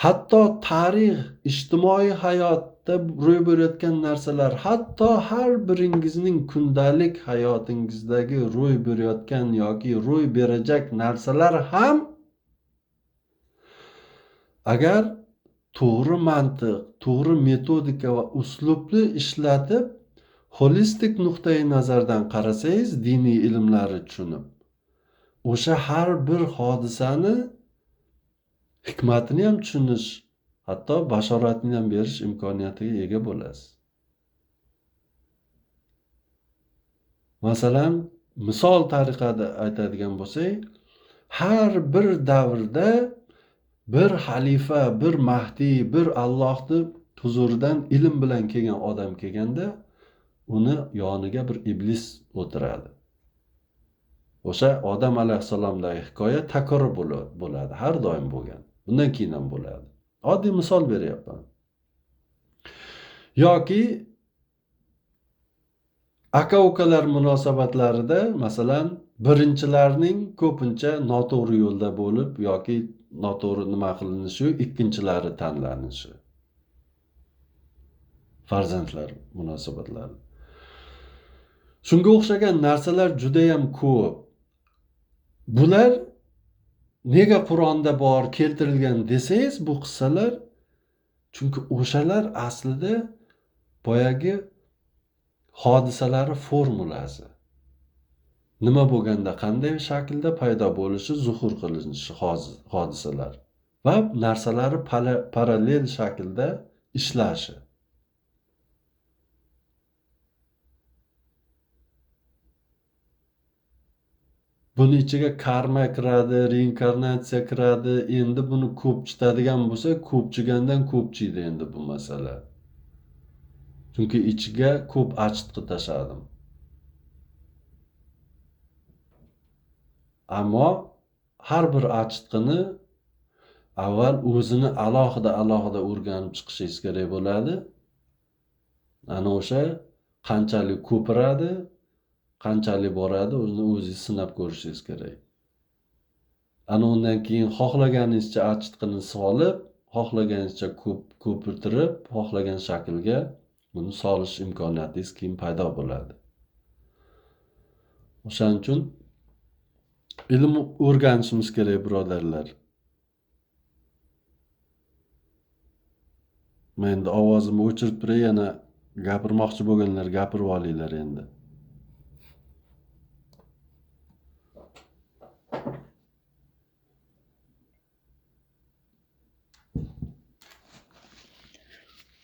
Hatto tarix, ijtimoiy hayotda ro'y berayotgan narsalar, hatto har biringizning kundalik hayotingizdagi ro'y berayotgan yoki ro'y berajak narsalar ham agar to'g'ri mantiq, to'g'ri metodika va uslubni ishlatib, holistik nuqtai nazardan qarasangiz, diniy ilmlarni tushunib, o'sha har bir hodisani hikmatini ham tushunish, hatto bashoratni ham berish imkoniyatiga ega bo'lasiz. Masalan, misol tariqada aytadigan bo'lsak, har bir davrda bir xalifa, bir mahdiy, bir Allohning huzuridan ilm bilan kelgan odam kelganda, uni yoniga bir iblis o'tiradi. O'sha Odam alayhissalomdagi hikoya takror bo'ladi, har doim bo'lgan. Bundan keyin ham bo'ladi. Oddiy misol beryapman. Yoki aka-ukalar munosabatlarida masalan birinchilarning ko'pincha noto'g'ri yo'lda bo'lib yoki noto'g'ri nima qilinishi, ikkinchilari tanlanishi. Farzandlar munosabatlari. Shunga o'xshagan narsalar juda ham ko'p. Bular nega Qur'onda bor, keltirilgan desangiz bu qissalar, chunki o'shalar aslida boyagi hodisalari formulasi. Nima bo'lganda qanday shaklda paydo bo'lishi, zuhur qilinishi hodisalar va narsalari parallel shaklda ishlashi. Buni ichiga karma kiradi, reinkarnatsiya kiradi. Endi buni ko'p chitadigan bo'lsa, ko'pchigandan ko'pchiydi endi bu masala. Chunki ichiga ko'p achitqi tashladim. Ammo har bir achitqini avval o'zini alohida o'rganib chiqishingiz kerak bo'ladi. Ana o'sha qanchalik ko'piradi, qanchalik boradi, o'zini o'zingiz sinab ko'rishingiz kerak. Ana undan keyin xohlaganingizcha achitqini solib, xohlagancha ko'pirtirib, xohlagan shaklga buni solish imkoniyatingiz keyin paydo bo'ladi. O'shaning uchun ilm o'rganishimiz kerak, birodarlar. Men endi ovozimni o'chirib turay, yana gapirmoqchi bo'lganlar gapirib olinglar endi.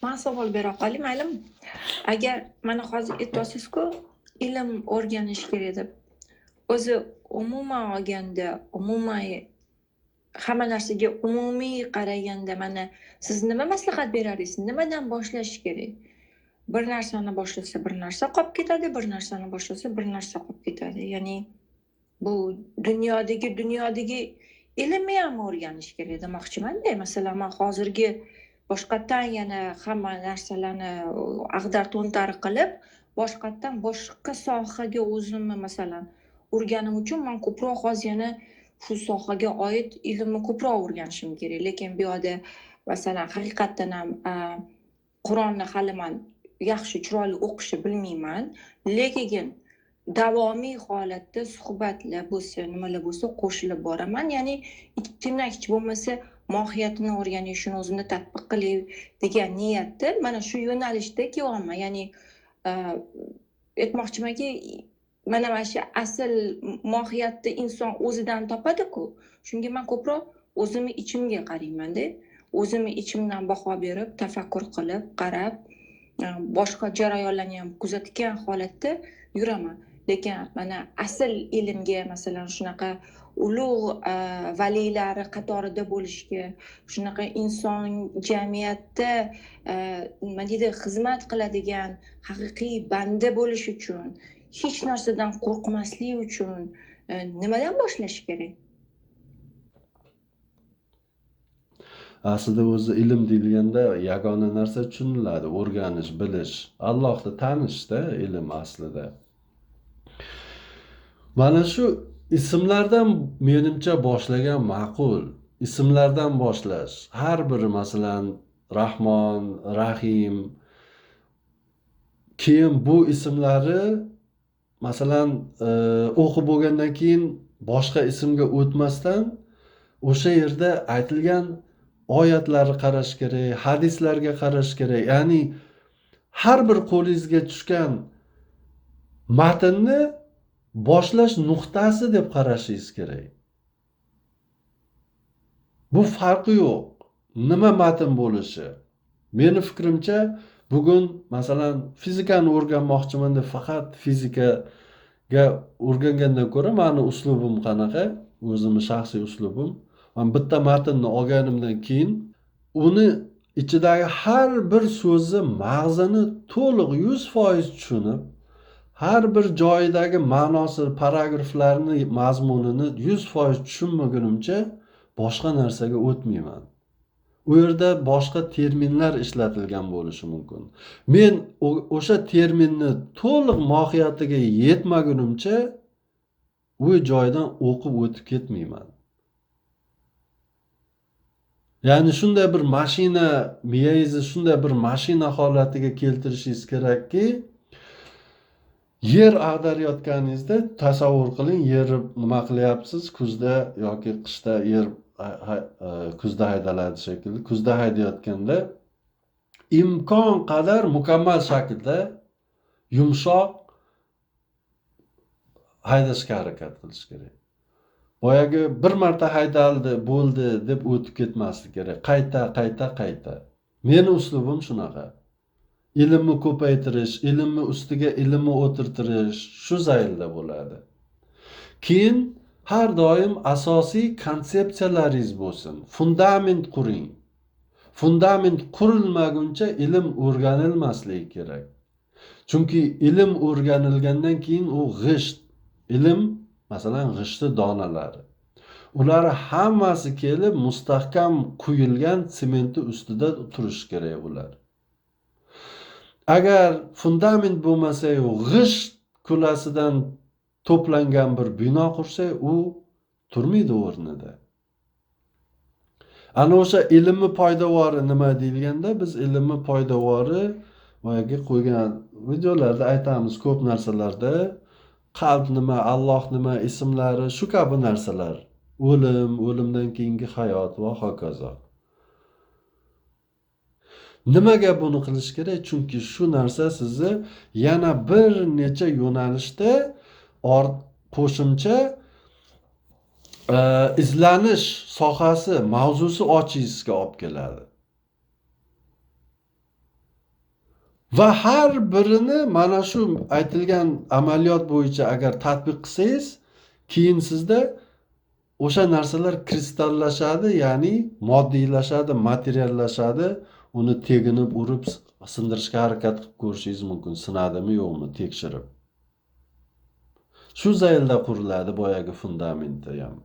Men savol bera qolay, maylimi? Agar mana hozir aytyapsiz-ku, ilm o'rganish kerak deb. O'zi umuman olganda, hamma narsaga umumiy qaraganda mana siz nima maslahat berarsiz? Nimadan boshlash kerak? Bir narsani boshlasa bir narsa qolib ketadi, bir narsani boshlasa bir narsa qolib ketadi. Ya'ni bu dunyodagi ilmni ham o'rganish kerak demoqchiman-da. Masalan, men hozirgi boshqatdan yana hamma narsalarni ag'dar-to'ntar qilib, boshqatdan boshqa sohaga o'zimni masalan o'rganim uchun men ko'proq hozir yana shu sohaga oid ilmni ko'proq o'rganishim kerak. Lekin bu yerda masalan haqiqatan ham Qur'onni hali men yaxshi chiroyli o'qishni bilmayman, lekin davomiy holatda suhbatlar bo'lsa, nimalar bo'lsa qo'shilib boraman. Ya'ni ichimdan hech bo'lmasa mohiyatini o'rganish, shuni o'zimda tatbiq qilay degan niyatda mana shu yo'nalishda kelyapman. Ya'ni aytmoqchimanki, mana shu asl mohiyatni inson o'zidan topadi-ku. Shunga men ko'proq o'zimni ichimga qarayman-da. O'zimni ichimdan baho berib, tafakkur qilib, qarab, boshqa jarayonlarni ham kuzatgan holatda yuraman. Lekin mana asl ilmga masalan shunaqa ulug' valiylari qatorida bo'lishga, shunaqa inson jamiyatda nima deydi, xizmat qiladigan haqiqiy banda bo'lish uchun, hech narsadan qo'rqmaslik uchun nimadan boshlash kerak? Aslida o'zi ilm deyilganda yagona narsa tushuniladi, o'rganish, bilish. Allohni tanishda ilm aslida. Mana shu ismlardan menimcha boshlagan ma'qul. Ismlardan boshlash. Har biri masalan Rahmon, Rahim. Keyin bu ismlari masalan o'qib bo'lgandan keyin boshqa ismga o'tmasdan o'sha yerda aytilgan oyatlarni qarash kerak, hadislarga qarash kerak. Ya'ni har bir qo'lingizga tushgan matnni boshlash nuqtasi deb qarashingiz kerak. Bu farqi yo'q. Nima matn bo'lishi? Meni fikrimcha, bugun masalan fizikani o'rganmoqchiman deb faqat fizikaga o'rgangandan ko'ra meni uslubim qanaqa? O'zimning shaxsiy uslubim. Men bitta matnni olganimdan keyin uni ichidagi har bir so'zni mag'zini to'liq 100% tushunib, har bir joyidagi ma'nosi, paragraflarni mazmunini 100% tushunmagunimcha boshqa narsaga o'tmayman. U yerda boshqa terminlar ishlatilgan bo'lishi mumkin. Men o'sha terminni to'liq mohiyatiga yetmagunimcha u joydan o'qib o'tib ketmayman. Ya'ni shunday bir mashina, miyangizni shunday bir mashina holatiga keltirishingiz kerakki, yer ag'darayotganingizda tasavvur qiling, yer nima qilyapsiz, kuzda yoki qishda yer kuzda haydaladi shekilli. Kuzda haydayotganda imkon qadar mukammal shaklda yumshoq haydashga harakat qilish kerak. Boyagi bir marta haydaldi, bo'ldi deb o'tib ketmaslik kerak. Qayta. Meni uslubim shunaqa. Ilmni ko'paytirish, ilmni ustiga ilmni o'tirtirish shu zaylda bo'ladi. Keyin har doim asosiy konsepsiyalaringiz bo'lsin. Fundament quring. Fundament qurilmaguncha ilm o'rganilmasligi kerak. Chunki ilm o'rganilgandan keyin u g'isht, ilm masalan g'ishtni donalari. Ular hammasi kelib mustahkam quyilgan sementni ustida turishi kerak ular. Agar fundament bo'lmasa, g'isht kulasidan to'plangan bir bino qursa, u turmaydi o'rnida. Ana o'sha ilmni poydevori nima deyilganda biz ilmni poydevori boyagi qo'ygan videolarda aytamiz ko'p narsalarda qalb nima, Alloh nima, ismlari shu kabi narsalar. O'lim, o'limdan keyingi hayot va hokazo. Nimaga buni qilish kerak? Chunki shu narsa sizni yana bir necha yo'nalishda qo'shimcha izlanish sohasi, mavzusi ochishingizga olib keladi. Va har birini mana shu aytilgan amaliyot bo'yicha agar tatbiq qilsangiz, keyin sizda o'sha narsalar kristallashadi, ya'ni moddiylashadi, materiallashadi. Uni teginib, urib, sindirishga harakat qilib ko'rishingiz mumkin. Sinadimi, yo'qmi tekshirib. Shu zaylda quriladi boyagi fundamenti ham.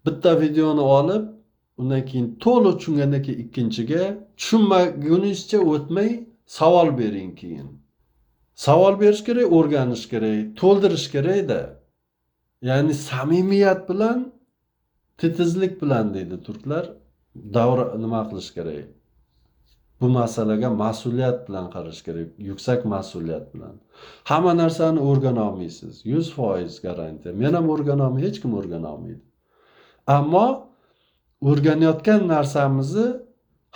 Bitta videoni olib, undan keyin to'liq tushungandan keyin ikkinchiga tushunmagunizcha o'tmay savol bering keyin. Savol berish kerak, o'rganish kerak, to'ldirish kerak-da. Ya'ni samimiyat bilan, titizlik bilan deydi turklar, davra nima qilish kerak? Bu masalaga mas'uliyat bilan qarash kerak, yuksak mas'uliyat bilan. Hamma narsani o'rgana olmaysiz. 100% garantiya. Men ham o'rgana olmayman, hech kim o'rgana olmaydi. Ammo o'rganayotgan narsamizni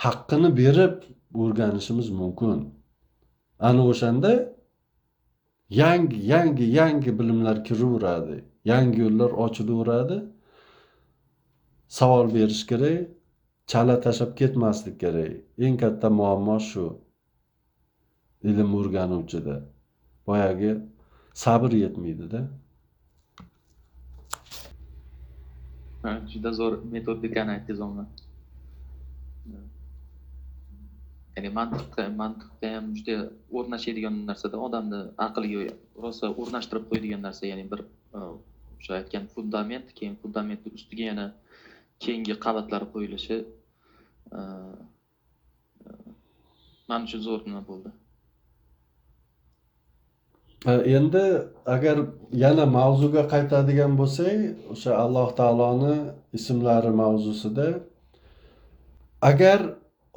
haqqini berib o'rganishimiz mumkin. Ana o'shanda yangi bilimlar kiraveradi, yangi yo'llar ochilaveradi. Savol berish kerak, chala tashlab ketmaslik kerak. Eng katta muammo shu. Ilm o'rganuvchida boyagi sabr yetmaydi-da. Juda zo'r metodikani aytdingiz o'g'lim. Ya'ni mantiqqa ham juda o'rnashadigan narsada odamni aqliga rosa o'rnashtirib qo'yadigan narsa, ya'ni bir o'sha aytgan fundament, keyin fundamentning ustiga yana keyingi qavatlar qo'yilishi men uchun zo'r nima bo'ldi. Endi agar yana mavzuga qaytadigan bo'lsak, o'sha Alloh taoloni ismlari mavzusida agar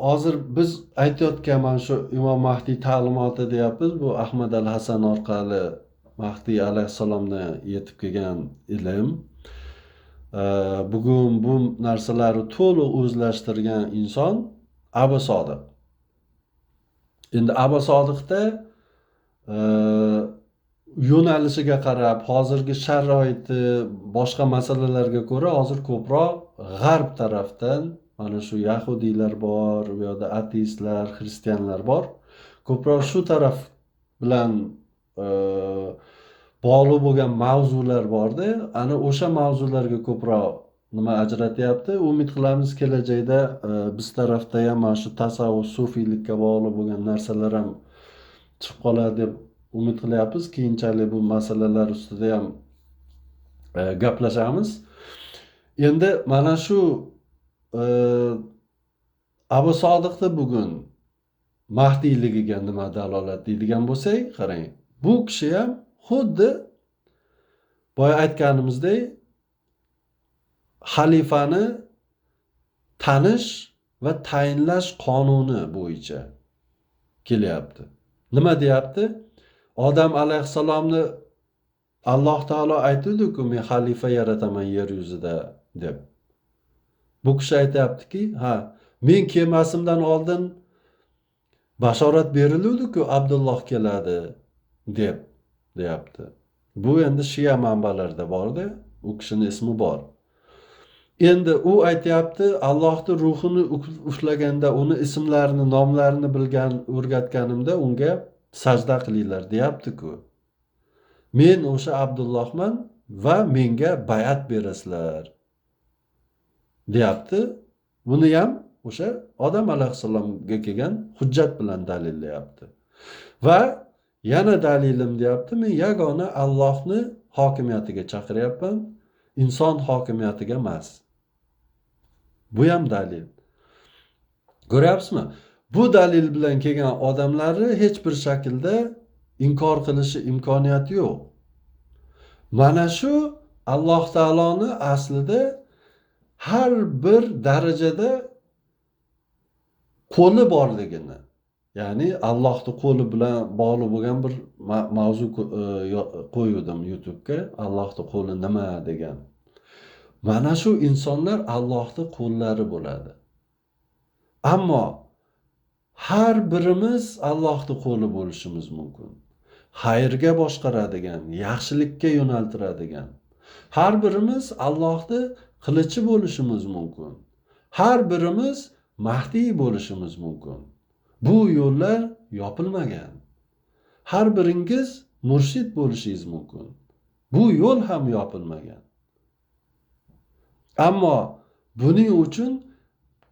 hozir biz aytayotgan mana shu Imom Mahdiy ta'limoti deyapmiz, bu Ahmad al-Hasan orqali Mahdiy alayhissalomdan yetib kelgan ilm. Bugun bu narsalarni to'liq o'zlashtirgan inson Abu Sodiq. Endi Abu Sodiqda yo'nalishiga qarab, hozirgi sharoiti, boshqa masalalarga ko'ra hozir ko'proq g'arb tarafdan mana shu yahudiylar bor, bu yoqda ateistlar, xristianlar bor. Ko'proq shu taraf bilan bog'liq bo'lgan mavzular borda, ana o'sha mavzularga ko'proq nima ajratyapti. Umid qilamiz kelajakda biz tarafda ham mana shu tasavvuf, sufiylikka bog'liq bo'lgan narsalar ham chiqib qoladi deb umid qilyapmiz. Keyinchalik bu masalalar ustida ham gaplashamiz. Endi mana shu Abu Sodiqda bugun Mahdiyligiga nima dalolat deydigan bo'lsak, qarang. Bu kishi ham xuddi boya aytganimizdek xalifani tanish va tayinlash qonuni bo'yicha kelyapti. Nima deyapti? Odam alayhissalomni Alloh taolo aytdi-ku, men xalifa yarataman yer yuzida deb. Bu kishi aytayaptiki, men kelmasimdan oldin bashorat berildi-ku, Abdulloh keladi deb deyapti. Bu endi Shia manbalarda borda, u kishining ismi bor. Endi u aytayapti, Allohning ruhini ushlaganda, uni ismlarini, nomlarini o'rgatganimda unga sajda qilinglar deyapti-ku. Men o'sha Abdullohman va menga bay'at berasizlar deyapti. Buni ham o'sha odam alayhissalomga kelgan hujjat bilan dalillayapti. Va yana dalilim deyapti, men yagona Allohni hokimiyatiga chaqiryapman, inson hokimiyatiga emas. Bu ham dalil. Ko'ryapsizmi? Bu dalil bilan kelgan odamlarni hech bir shaklda inkor qilishi imkoniyati yo'q. Mana shu Alloh taoloni aslida har bir darajada qo'li borligini, ya'ni Allohning qo'li bilan bog'liq bo'lgan bir mavzu qo'yuvdim YouTube'ga. Allohning qo'li nima degan. Mana shu insonlar Allohning qo'llari bo'ladi. Ammo har birimiz Allohning qo'li bo'lishimiz mumkin. Xayrga boshqaradigan, yaxshilikka yo'naltiradigan. Har birimiz Allohning qilichi bo'lishimiz mumkin. Har birimiz Mahdiy bo'lishimiz mumkin. Bu yo'llar yopilmagan. Har biringiz murshid bo'lishingiz mumkin. Bu yo'l ham yopilmagan. Ammo buning uchun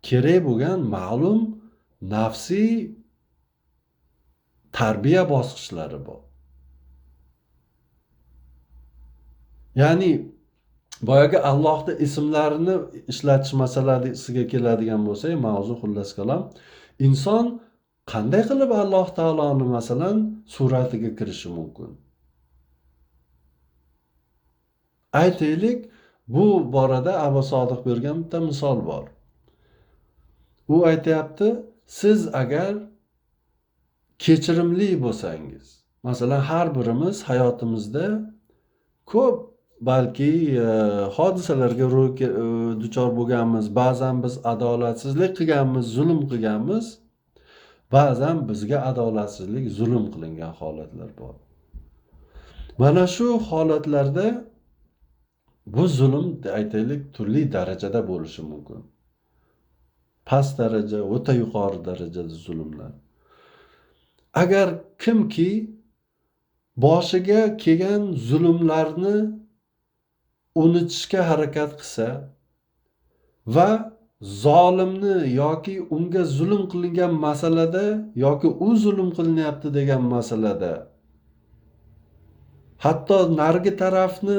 kerak bo'lgan ma'lum nafsiy tarbiya bosqichlari bor. Ya'ni boyagi Allohning ismlarini ishlatish masalasiga keladigan bo'lsak, mavzu xullas kalom, inson qanday qilib Alloh taoloni masalan suratiga kirishi mumkin? Aytaylik, bu borada Abu Sodiq bergan bitta misol bor. U aytayapti, siz agar kechirimli bo'lsangiz, masalan har birimiz hayotimizda ko'p balki hodisalarga duchor bo'lganmiz, ba'zan biz adolatsizlik qilganmiz, zulm qilganmiz, ba'zan bizga adolatsizlik, zulm qilingan holatlar bor. Mana shu holatlarda bu zulm aytaylik turli darajada bo'lishi mumkin. Past daraja, o'ta yuqori darajada zulmlar. Agar kimki boshiga kelgan zulmlarni unutishga harakat qilsa va zolimni yoki unga zulm qilingan masalada yoki u zulm qilinyapti degan masalada hatto narigi tarafni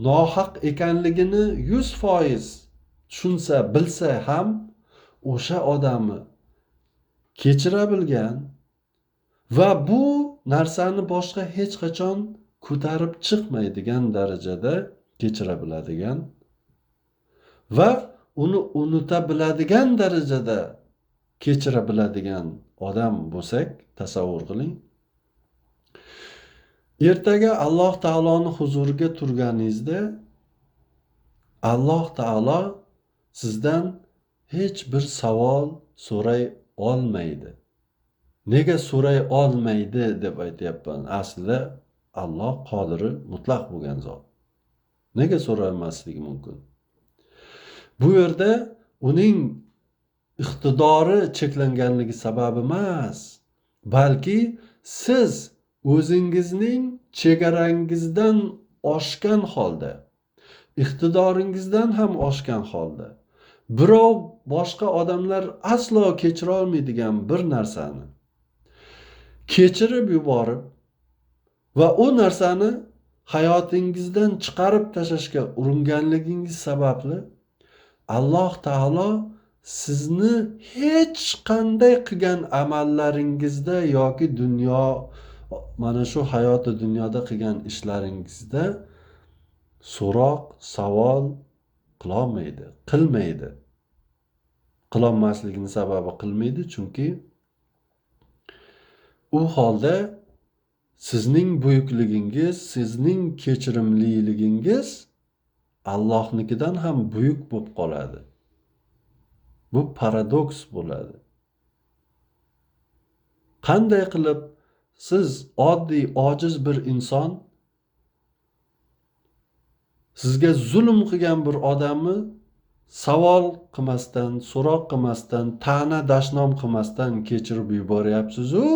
nohaq ekanligini 100% tushunsa, bilsa ham o'sha odamni kechira bilgan va bu narsani boshqa hech qachon ko'tarib chiqmaydigan darajada kechira biladigan va uni unuta biladigan darajada kechira biladigan odam bo'lsak, tasavvur qiling. Ertaga Alloh taoloning huzuriga turganingizda Alloh taolo sizdan hech bir savol so'ray olmaydi. Nega so'ray olmaydi deb aytayapman? Aslida Alloh qodiri mutlaq bo'lgan zot. Nega so'ramasligi mumkin? Bu yerda uning iqtidori cheklanganligi sababi emas, balki siz o'zingizning chegarangizdan oshgan holda, iqtidoringizdan ham oshgan holda, birov boshqa odamlar aslo kechira olmaydigan bir narsani kechirib yuborib va u narsani hayotingizdan chiqarib tashlashga uringanligingiz sababli Alloh taolo sizni hech qanday qilgan amallaringizda yoki dunyo, mana shu hayoti dunyoda qilgan ishlaringizda so'roq, savol qilmaydi. Qilolmasligini sababi qilmaydi, chunki u holda sizning buyukligingiz, sizning kechirimliligingiz Allohnikidan ham buyuk bo'lib qoladi. Bu paradoks bo'ladi. Qanday qilib siz oddiy, ojiz bir inson sizga zulm qilgan bir odamni savol qilmasdan, so'roq qilmasdan, ta'na dashnom qilmasdan kechirib yuboryapsiz-u,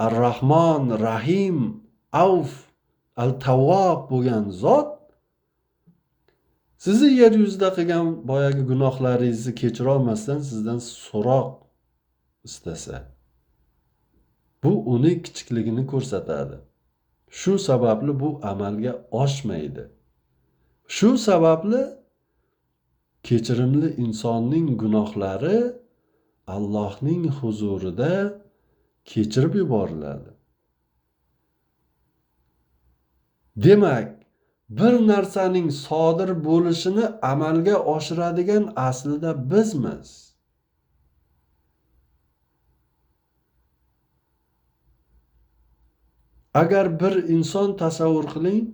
Ar-Rahmon, Rahim, Avf, Al-Tawwab bo'lgan zot sizni yer yuzida qilgan boyagi gunohlaringizni kechira olmasdan sizdan so'roq istasa, bu uning kichikligini ko'rsatadi. Shu sababli bu amalga oshmaydi. Shu sababli kechirimli insonning gunohlari Allohning huzurida kechirib yuboriladi. Demak, bir narsaning sodir bo'lishini amalga oshiradigan aslida bizmiz. Agar bir inson tasavvur qiling,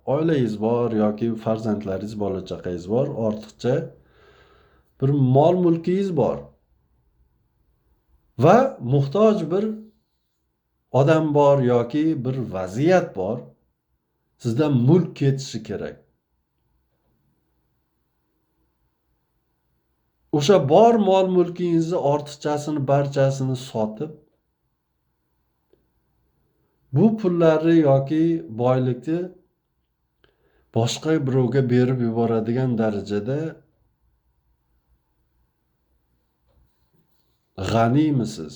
oilangiz bor yoki farzandlaringiz, bola chaqangiz bor, ortiqcha bir mol mulkingiz bor va muhtoj bir odam bor yoki bir vaziyat bor. Sizdan mulk ketishi kerak. O'sha bor mol mulkingizni ortiqchasini barchasini sotib, bu pullarni yoki boylikni boshqa birovga berib yuboradigan darajada g'animisiz?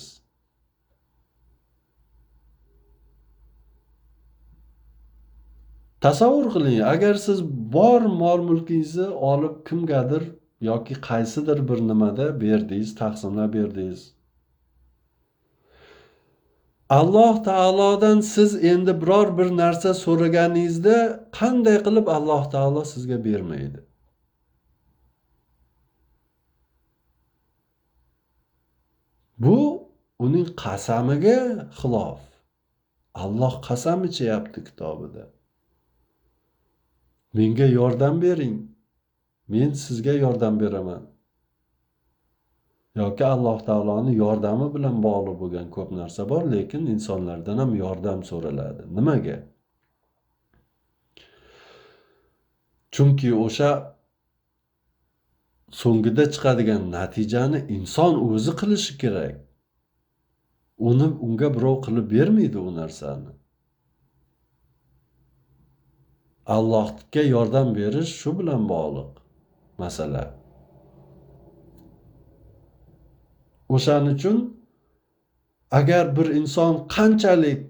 Tasavvur qiling, agar siz bor mol mulkingizni olib kimgadir yoki qaysidir bir nimada berdingiz, taqsimlab berdingiz. Alloh taolodan siz endi biror bir narsa so'raganingizda qanday qilib Alloh taolo sizga bermaydi? Bu uning qasamiga xilof. Alloh qasam ichyapti kitobida. Menga yordam bering. Men sizga yordam beraman. Yoki Alloh taoloning yordami bilan bog'liq bo'lgan ko'p narsa bor, lekin insonlardan ham yordam so'raladi. Nimaga? Chunki o'sha so'ngida chiqadigan natijani inson o'zi qilishi kerak. Unga birov qilib bermaydi u narsani. Allohga yordam berish shu bilan bog'liq masala. O'shaning uchun agar bir inson qanchalik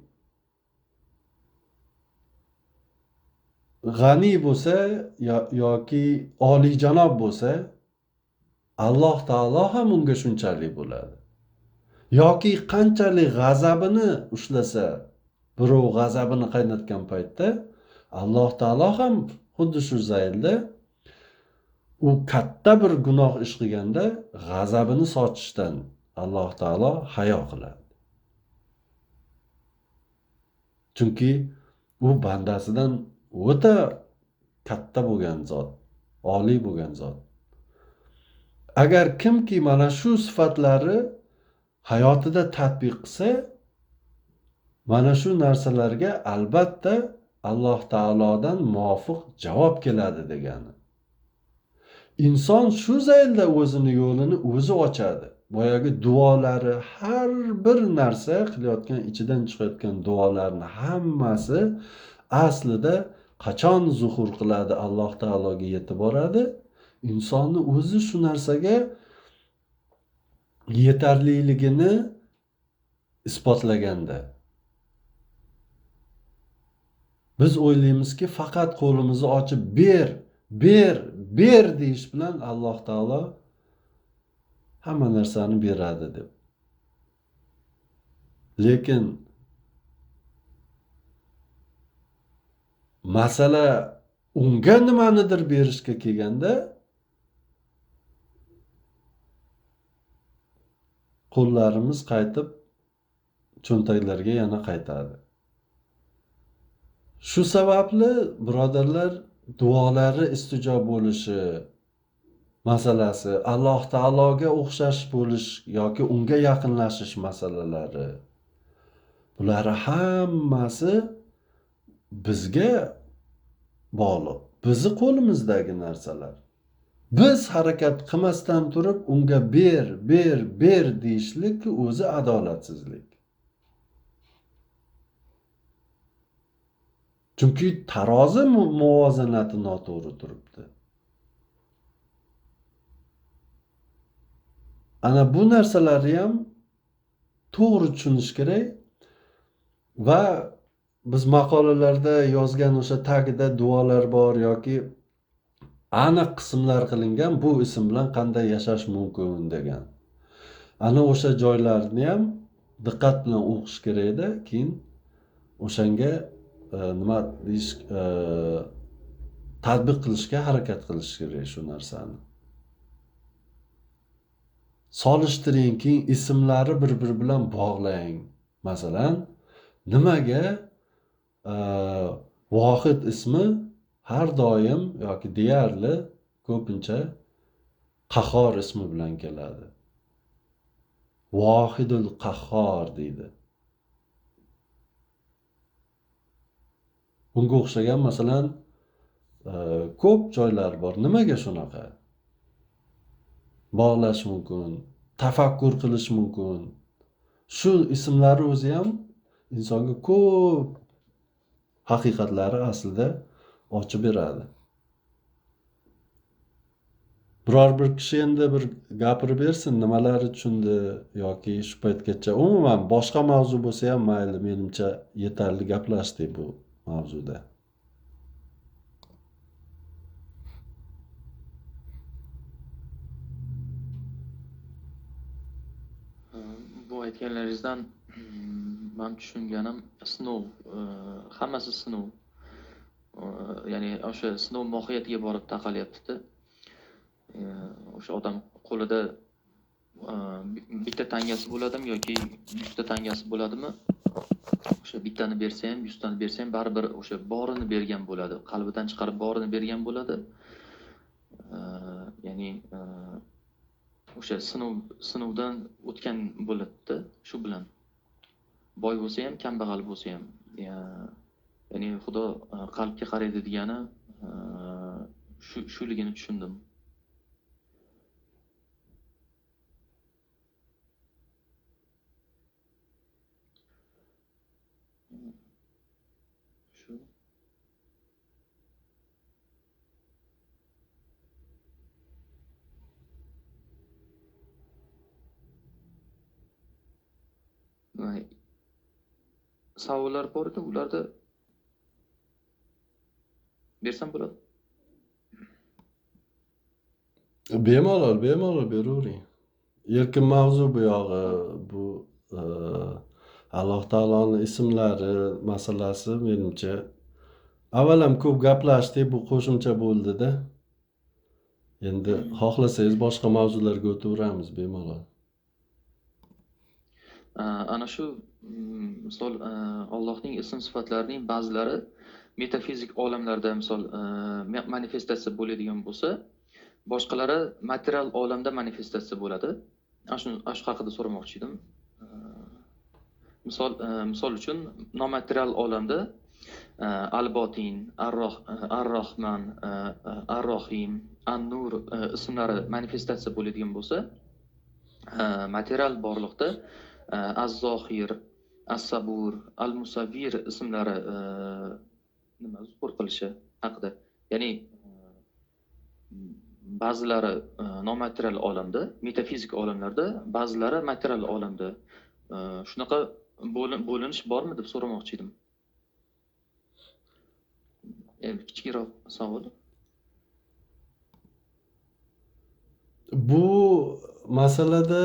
g'ani bo'lsa yoki oliyjanob bo'lsa, Alloh taolo ham unga shunchalik bo'ladi. Yoki qanchalik g'azabini ushlasa, birov g'azabini qaynatgan paytda Alloh taolo ham xuddi shu zaylda u katta bir gunoh ish qilganda g'azabini sochishdan Alloh taolo hayo qiladi. Chunki u bandasidan o'ta katta bo'lgan zot, oliy bo'lgan zot. Agar kimki mana shu sifatlari hayotida tatbiq qilsa, mana shu narsalarga albatta Alloh taolodan muvofiq javob keladi degani. Inson shu zaylda o'zini yo'lini o'zi ochadi. Boyagi duolari, har bir narsa qilayotgan, ichidan chiqayotgan duolarni hammasi aslida qachon zuhur qiladi, Alloh taologa yetib boradi? Insonni o'zi shu narsaga yetarliligini isbotlaganda. Biz o'ylaymizki, faqat qo'limizni ochib ber deyish bilan Alloh taolo hamma narsani beradi deb. Lekin masala unga nimanidir berishga kelganda qo'llarimiz qaytib cho'ntaklarga yana qaytadi. Shu sababli birodarlar, duolari istijob bo'lishi masalasi, Alloh taologa o'xshash bo'lish yoki unga yaqinlashish masalalari, bular hammasi bizga bog'liq. Bizi qo'limizdagi narsalar. Biz harakat qilmasdan turib unga ber deyishlik o'zi adolatsizlik. Chunki tarozi muvozanati noto'g'ri turibdi. Ana bu narsalarni ham to'g'ri tushunish kerak va biz maqolalarda yozgan o'sha tagida duolar bor yoki aniq qismlar qilingan, bu ism bilan qanday yashash mumkin degan. Ana o'sha joylarni ham diqqat bilan o'qish kerak edi, keyin o'shanga nima deyish tatbiq qilishga harakat qilish kerak shu narsani. Solishtiring, keyin ismlari bir-biri bilan bog'lang. Masalan, nimaga vohid ismi har doim yoki deyarli ko'pincha qahhor ismi bilan keladi. Vohidul qahhor deydi. Bunga o'xshagan masalan ko'p joylar bor. Nimaga shunaqa? Bog'lash mumkin, tafakkur qilish mumkin. Shu ismlari o'zi ham insonga ko'p haqiqatlari aslida ochib beradi. Biror bir kishi endi bir gapirib bersin, nimalari tushundi yoki shu paytgacha umuman boshqa mavzu bo'lsa ham mayli, menimcha yetarli gaplashdik bu mavzuda. Bu aytganlaringizdan men tushunganim sinov, hammasi sinov. Ya'ni o'sha sinov mohiyatiga borib taqalyapti-da. O'sha odam qo'lida bitta tangasi bo'ladimi yoki 100 ta tangasi bo'ladimi? O'sha bittani bersa ham, 100 tani bersa ham baribir o'sha borini bergan bo'ladi. Qalbidan chiqarib borini bergan bo'ladi. Ya'ni o'sha sinovdan o'tgan bo'ladi-da, shu bilan. Boy bo'lsa ham, kambag'al bo'lsa ham. Ya'ni Xudo qalbga qaraydi degani shuligini tushundim. Shu. Savollar bor edi, ularda bersam bo'ladi. Bemalol beravering. Erkin mavzu bu yog'i. Bu Alloh taoloning ismlari masalasi menimcha avval ham ko'p gaplashdik, bu qo'shimcha bo'ldi-da. Endi xohlasangiz boshqa mavzularga o'taveramiz bemalol. Ana shu misol Allohning ism sifatlarining ba'zilari metafizik olamlarda misol manifestatsiya bo'ladigan bo'lsa, boshqalari material olamda manifestatsiya bo'ladi. Shu haqida so'ramoqchi edim. Misol uchun nomaterial olamda Al-Botin, Ar-Rohman, Ar-Rohim, An-Nur ismlari manifestatsiya bo'ladigan bo'lsa, material borliqda Az-Zohir, As-Sabur, Al-Musavvir ismlari nima zuhur qilishi haqida. Ya'ni ba'zilari nomaterial olamda, metafizik olamlarda, ba'zilari material olamda. Shunaqa bo'linish bormi deb so'ramoqchi edim. Kichikroq savol. Bu masalada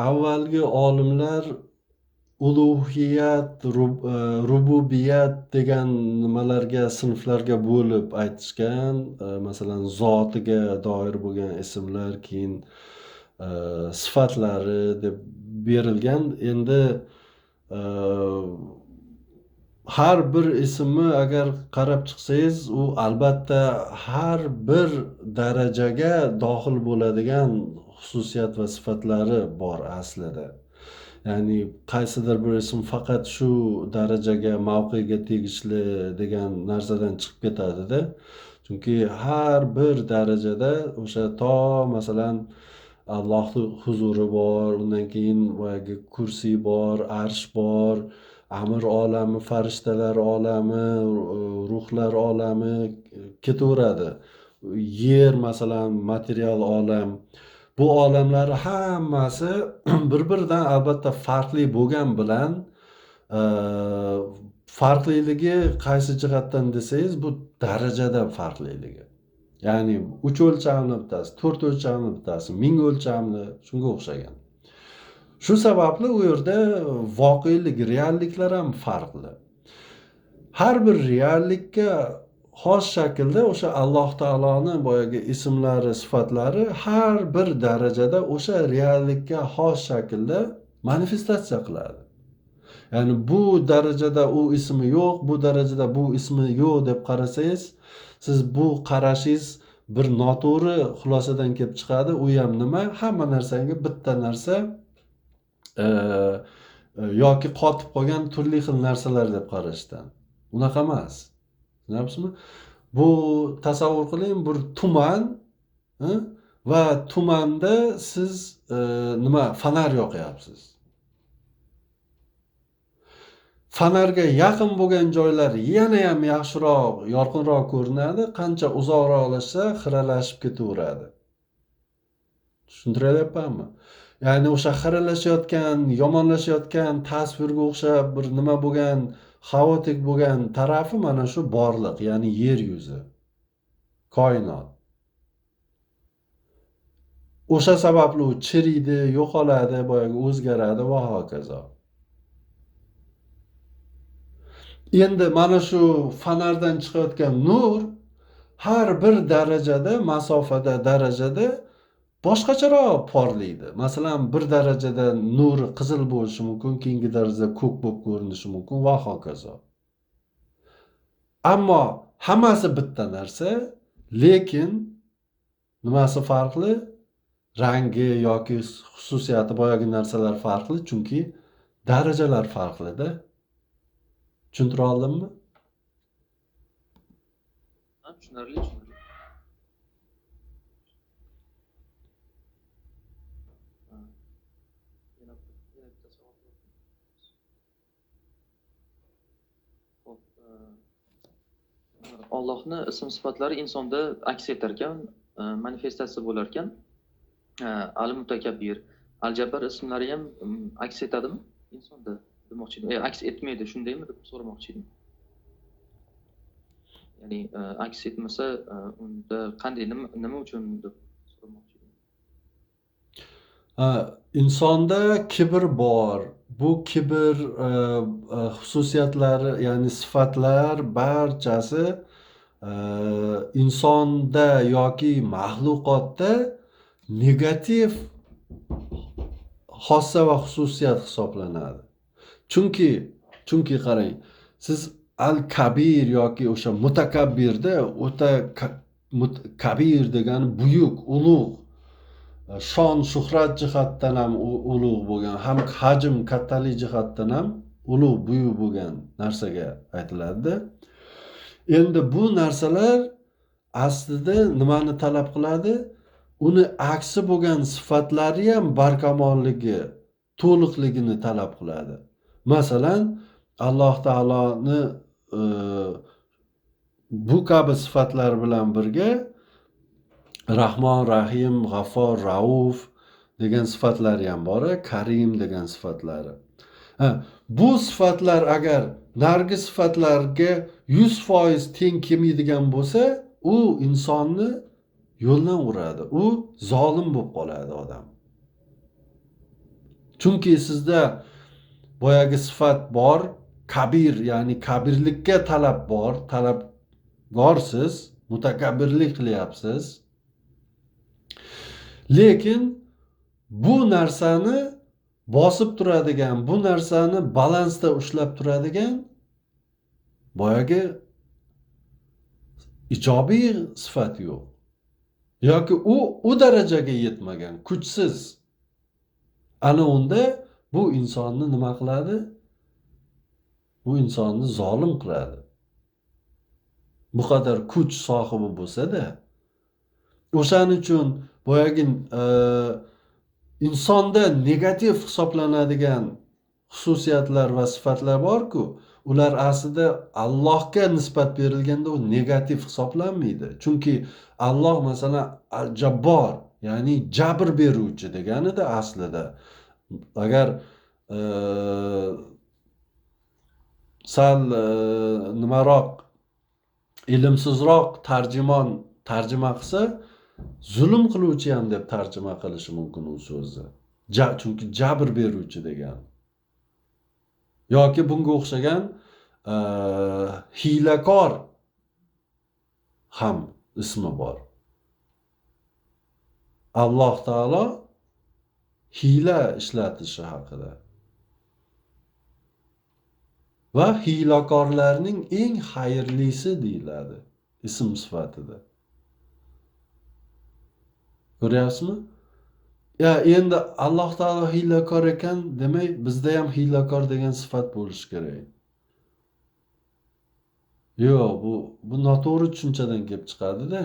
avvalgi olimlar ulug'iyat, rububiyat degan nimalarga, sinflarga bo'lib aytishgan. Masalan, zotiga doir bo'lgan ismlar, keyin sifatlari deb berilgan. Endi har bir ismni agar qarab chiqsangiz, u albatta har bir darajaga dohil bo'ladigan xususiyat va sifatlari bor aslida. Ya'ni qaysidir bir ism faqat shu darajaga, mavqega tegishli degan narsadan chiqib ketadi-da. Chunki har bir darajada o'sha masalan Allohning huzuri bor, undan keyin boyagi kursiy bor, arsh bor, amr olami, farishtalar olami, ruhlar olami ketaveradi. Yer masalan material olam. Bu olamlar hammasi bir-biridan albatta farqli bo'lgan bilan farqliligi qaysi jihatdan desangiz, bu darajada farqliligi. Ya'ni 3 o'lchamli bittasi, 4 o'lchamli bittasi, 1000 o'lchamli, shunga o'xshagan. Shu sababli u yerda voqelik, realliklar ham farqli. har bir reallikka xos shaklda o'sha Alloh taoloni boyagi ismlari, sifatlari har bir darajada o'sha reallikka xos shaklda manifestatsiya qiladi. Ya'ni bu darajada u ismi yo'q, bu darajada bu ismi yo'q deb qarasangiz, siz bu qarashingiz bir noto'g'ri xulosadan kelib chiqadi. U ham nima? Hamma narsanga bitta narsa yoki qotib qolgan turli xil narsalar deb qarashdan. Unaqa emas. Tushunabsizmi? Bu tasavvur qiling, bir tuman va tumanda siz nima fonar yoqyapsiz. Fonarga yaqin bo'lgan joylar yana ham yaxshiroq, yorqinroq ko'rinadi, qancha uzoqroqlashsa xiralashib ketaveradi. Tushuntiryapmanmi? Ya'ni o'sha xiralashayotgan, yomonlashayotgan tasvirga o'xshab bir nima bo'lgan, xaotik bo'lgan tarafi mana shu borliq, ya'ni yer yuzi, koinot. O'sha sababli u chiriydi, yo'qoladi, boyagi o'zgaradi va hokazo. Endi mana shu fonardan chiqayotgan nur har bir darajada, masofada, darajada boshqacharoq porlaydi. Masalan, bir darajada nuri qizil bo'lishi mumkin, keyingi darajada ko'k bo'lib ko'rinishi mumkin va hokazo. Ammo hammasi bitta narsa, lekin nimasi farqli? Rangi yoki xususiyati boyagi narsalar farqli, chunki darajalar farqli-da. Tushuntira oldimmi? Tushunarli. Xo'p, Allohni ism sifatlari insonda aks etar ekan, manifestatsiya bo'lar ekan. Al-Mutakabbir, Al-Jabbar ismlari ham aks etadimi insonda demoqchi edim. Aks etmaydi, shundaymi deb so'ramoqchi edim. Ya'ni aks etmasa, unda qanday, nima uchun deb so'ramoqchi edim. Insonda kibr bor. Bu kibr xususiyatlari, ya'ni sifatlar barchasi insonda yoki maxluqotda negativ xossa va xususiyat hisoblanadi. Chunki qarang, siz al-kabir yoki o'sha mutakabbirda o'ta kabir degani buyuk, ulug', shon shuhrat jihatdan ham ulug' bo'lgan, ham hajm kattalik jihatdan ham ulug', buyuk bo'lgan narsaga aytiladi. Endi bu narsalar aslida nimani talab qiladi? Uni aksi bo'lgan sifatlari ham barkamolligi, to'liqligini talab qiladi. Masalan, Alloh taoloni bu kabi sifatlar bilan birga Rahmon, Rahim, G'affor, Rauf degan sifatlari ham bor, Karim degan sifatlari. Bu sifatlar agar nargi sifatlarga 100% teng kelmaydigan bo'lsa, u insonni yo'ldan uradi. U zolim bo'lib qoladi odam. Chunki sizda boyagi sifat bor, kabir, ya'ni kabirlikka talab bor, talabgorsiz, mutakabbirlik qilyapsiz. Lekin bu narsani bosib turadigan, bu narsani balansda ushlab turadigan boyagi ijobiy sifat yo'q. Yoki u darajaga yetmagan, kuchsiz. Ana unda bu insonni nima qiladi? Bu insonni zolim qiladi. Bu qadar kuch sohibi bo'lsa-da. O'shaning uchun boyagi insonda negativ hisoblanadigan xususiyatlar va sifatlar bor-ku, ular aslida Allohga nisbat berilganda u negativ hisoblanmaydi. Chunki Alloh masalan Al-Jabbor, ya'ni jabr beruvchi deganida aslida. Agar sal nimaroq ilmsizroq tarjima qilsa, zulm qiluvchi ham deb tarjima qilishi mumkin u so'zni. Chunki jabr beruvchi degan. Yoki bunga o'xshagan hiylakor ham ismi bor. Alloh taolo hiyla ishlatishi haqida va hiylakorlarning eng xayrlisi deyiladi ism sifatida. Ko'ryapsizmi? Ya endi Alloh taolo hiylakor ekan, demak bizda ham hiylakor degan sifat bo'lishi kerak. Yo'q, bu noto'g'ri tushunchadan kelib chiqadi-da.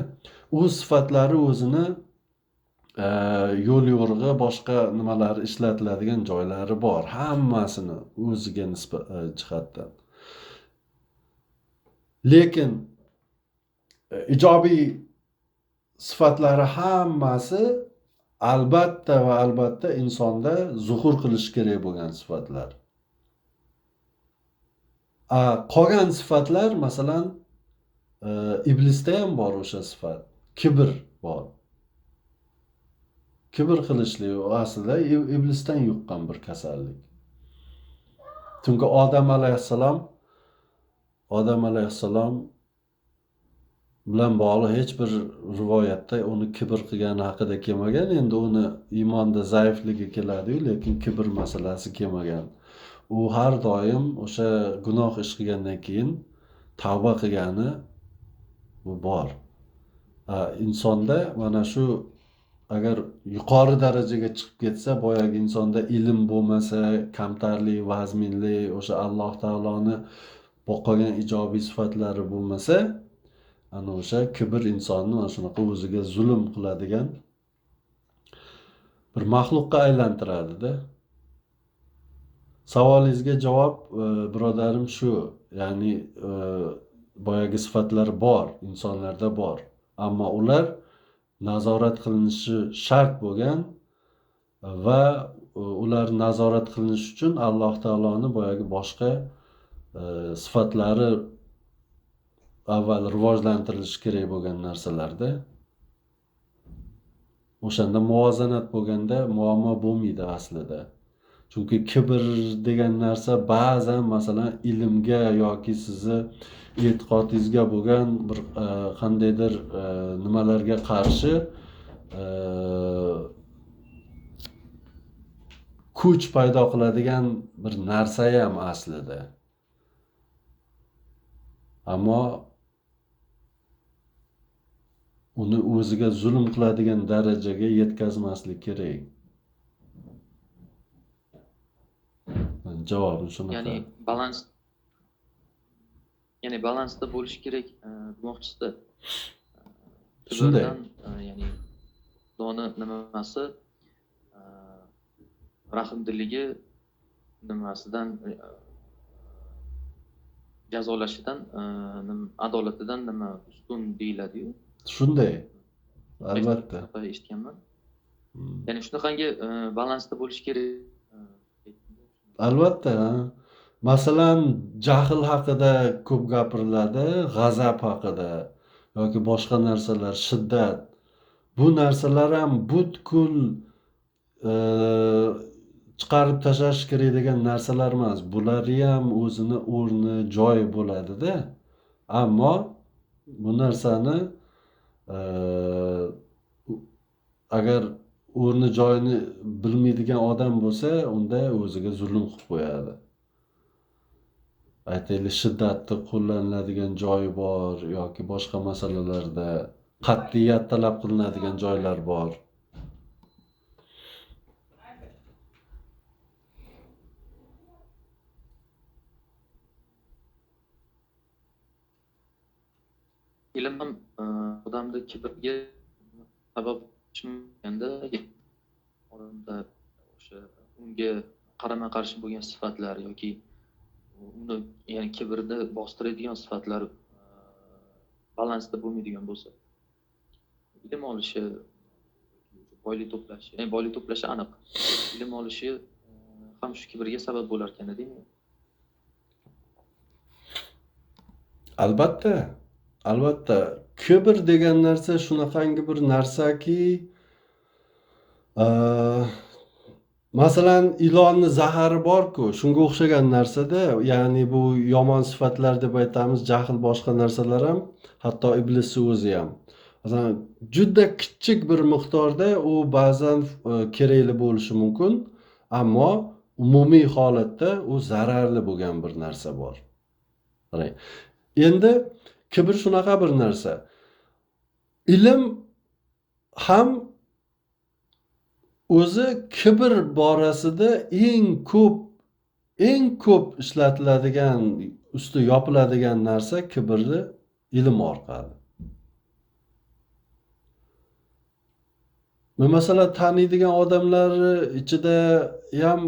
U sifatlari o'zini yo'l yo'rg'a boshqa nimalari ishlatiladigan joylari bor. Hammasini o'ziga nisbat jihatdan. Lekin ijobiy sifatlari hammasi albatta va albatta insonda zuhur qilishi kerak bo'lgan sifatlar. Qolgan sifatlar, masalan, iblisda ham bor o'sha sifat. Kibr bor. Kibr qilishlik aslida iblisdan yuqqan bir kasallik. Chunki Odam alayhissalom bilan bog'liq hech bir rivoyatda uni kibr qilgani haqida kelmagan. Endi uni iymonda zaifligi keladi-yu, lekin kibr masalasi kelmagan. U har doim o'sha gunoh ish qilgandan keyin tavba qilgani bu bor. Insonda mana shu agar yuqori darajaga chiqib ketsa, boyagi insonda ilm bo'lmasa, kamtarlik, vazminlik, o'sha Alloh taoloni qolgan ijobiy sifatlari bo'lmasa, ana o'sha kibr insonni mana shunaqa o'ziga zulm qiladigan bir maxluqqa aylantiradi-da. Savolingizga javob, birodarim, shu. Ya'ni boyagi sifatlar bor, insonlarda bor. Ammo ular nazorat qilinishi shart bo'lgan va ular nazorat qilinishi uchun Alloh taoloni boyagi boshqa sifatlari avval rivojlantirilishi kerak bo'lgan narsalarda. O'shanda muvozanat bo'lganda muammo bo'lmaydi aslida. Chunki kibr degan narsa ba'zan masalan ilmga yoki sizni e'tiqodingizga bo'lgan bir qandaydir nimalarga qarshi kuch paydo qiladigan bir narsa ham aslida. Ammo uni o'ziga zulm qiladigan darajaga yetkazmaslik kerak. Javobim shunaqa. Ya'ni balansda bo'lish kerak demoqchisiz-da. Shunday. Ya'ni Xudoning nimasi rahmdilligi nimasidan jazolashidan adolatidan nima ustun deyiladi-yu. Shunday. Albatta. Eshitganman. Ya'ni shunaqangi balansda bo'lish kerak. Albatta. Masalan, jahl haqida ko'p gapiriladi, g'azab haqida yoki boshqa narsalar, shiddat. Bu narsalar ham butkul chiqarib tashlash kerak degan narsalar emas. Bularni ham o'zini o'rni, joyi bo'ladi-da. Ammo bu narsani agar o'rni joyini bilmaydigan odam bo'lsa, unda o'ziga zulm qilib qo'yadi. Aytaylik, shiddatni qo'llaniladigan joyi bor yoki boshqa masalalarda qat'iyat talab qilinadigan joylar bor. Ilm ham odamda kibrga sabab bo'lganda, odamda o'sha unga qarama-qarshi bo'lgan sifatlar yoki uni ya'ni kibrni bostiradigan sifatlar balansda bo'lmaydigan bo'lsa, ilm olishi, boylik to'plashi, ya'ni boylik to'plashi aniq. Ilm olishi ham shu kibrga sabab bo'lar ekan, deymi? Albatta. Albatta, kibr degan narsa shunaqangi bir narsaki, Masalan, ilonni zahari bor-ku, shunga o'xshagan narsada, ya'ni bu yomon sifatlar deb aytamiz, jahl boshqa narsalar ham, hatto iblisni o'zi ham. Masalan, juda kichik bir miqdorda u ba'zan kerakli bo'lishi mumkin, ammo umumiy holatda u zararli bo'lgan bir narsa bor. Qarang. Endi kibr shunaqa bir narsa. Ilm ham o'zi kibr borasida eng ko'p ishlatiladigan, usti yopiladigan narsa kibrni ilm orqali. Men masalan taniydigan odamlar ichida ham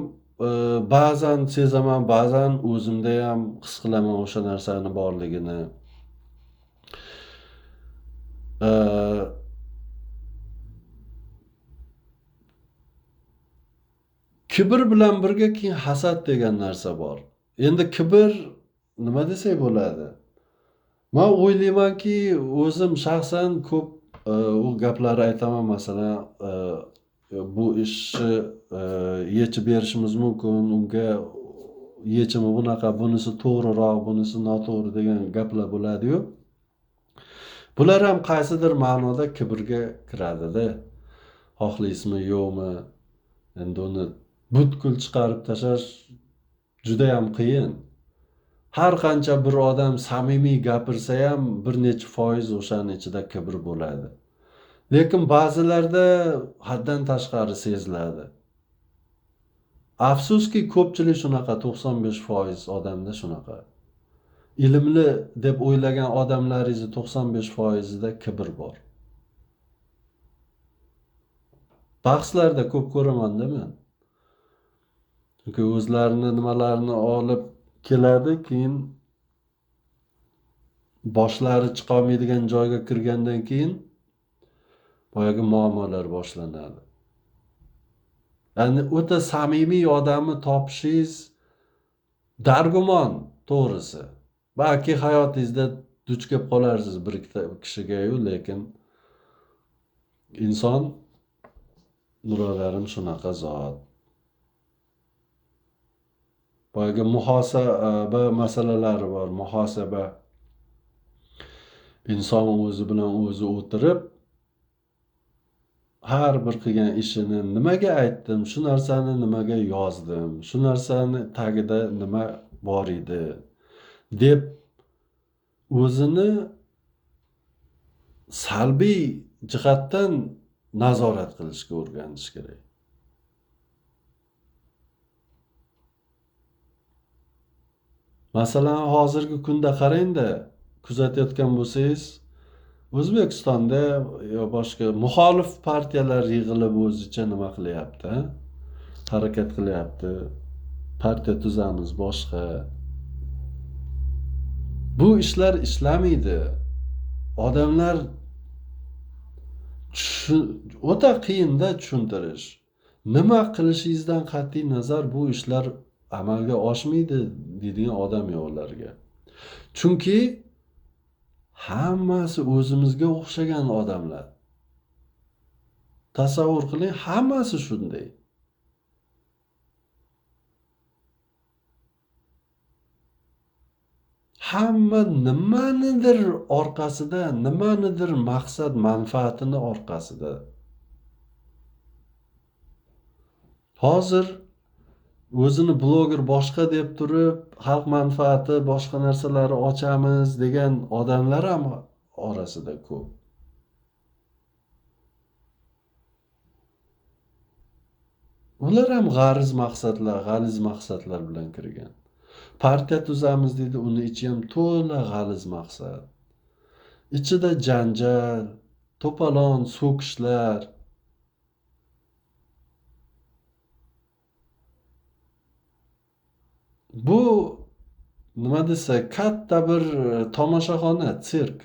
ba'zan sezaman, ba'zan o'zimda ham his qilaman o'sha narsani borligini. Kibr bilan birga keyin hasad degan narsa bor. Endi kibr nima desak bo'ladi? Men o'ylaymanki, o'zim shaxsan ko'p u gaplarni aytaman, masalan, bu ishni yechib berishimiz mumkin, unga yechimi bunaqa, bunisi to'g'riroq, bunisi noto'g'ri degan gaplar bo'ladi-yu. Bular ham qaysidir ma'noda kibrga kiradi-da. Xohlaysizmi, yo'qmi? Endi uni butkul chiqarib tashlash juda ham qiyin. Har qancha bir odam samimiy gapirsa ham bir necha foiz o'shaning ichida kibr bo'ladi. Lekin ba'zilarda haddan tashqari seziladi. Afsuski ko'pchilik shunaqa, 95% odamda shunaqa. Ilmli deb o'ylagan odamlaringiz 95%da kibr bor. Bahslarda ko'p ko'raman-da men. Chunki o'zlarini nimalarni olib keladi, keyin boshlari chiqolmaydigan joyga kirgandan keyin boyagi muammolar boshlanadi. Ya'ni o'ta samimiy odamni topishingiz dargumon, to'g'risi. Balki hayotingizda duch kelib qolarsiz bir ikkita kishiga-yu, lekin inson, birodarim, shunaqa zot. Boyagi muhosaba masalalari bor. Muhosaba. Inson o'zi bilan o'zi o'tirib, har bir qilgan ishini nimaga aytdim, shu narsani nimaga yozdim, shu narsani tagida nima bor edi deb o'zini salbiy jihatdan nazorat qilishga o'rganish kerak. Masalan, hozirgi kunda qarang-da, kuzatayotgan bo'lsangiz, O'zbekistonda yo boshqa muxolif partiyalar yig'ilib o'zicha nima qilyapti, harakat qilyapti. Partiya tuzamiz boshqa. Bu ishlar ishlamaydi. Odamlar o'ta qiyin-da tushuntirish. Nima qilishingizdan qat'iy nazar bu ishlar amalga oshmaydi deydigan odam yo'q ularga. Chunki hammasi o'zimizga o'xshagan odamlar. Tasavvur qiling, hammasi shunday. Hamma nimanidir orqasida, nimanidir maqsad, manfaatini orqasida. Hozir o'zini bloger boshqa deb turib, xalq manfaati, boshqa narsalarni ochamiz degan odamlar ham orasida ko'p. Ular ham g'aliz maqsadlar bilan kirgan. Partiya tuzamiz deydi, uni ichi ham to'la g'aliz maqsad. Ichida janjal, to'polon, so'kishlar. Bu nima desa, katta bir tomoshaxona, sirk.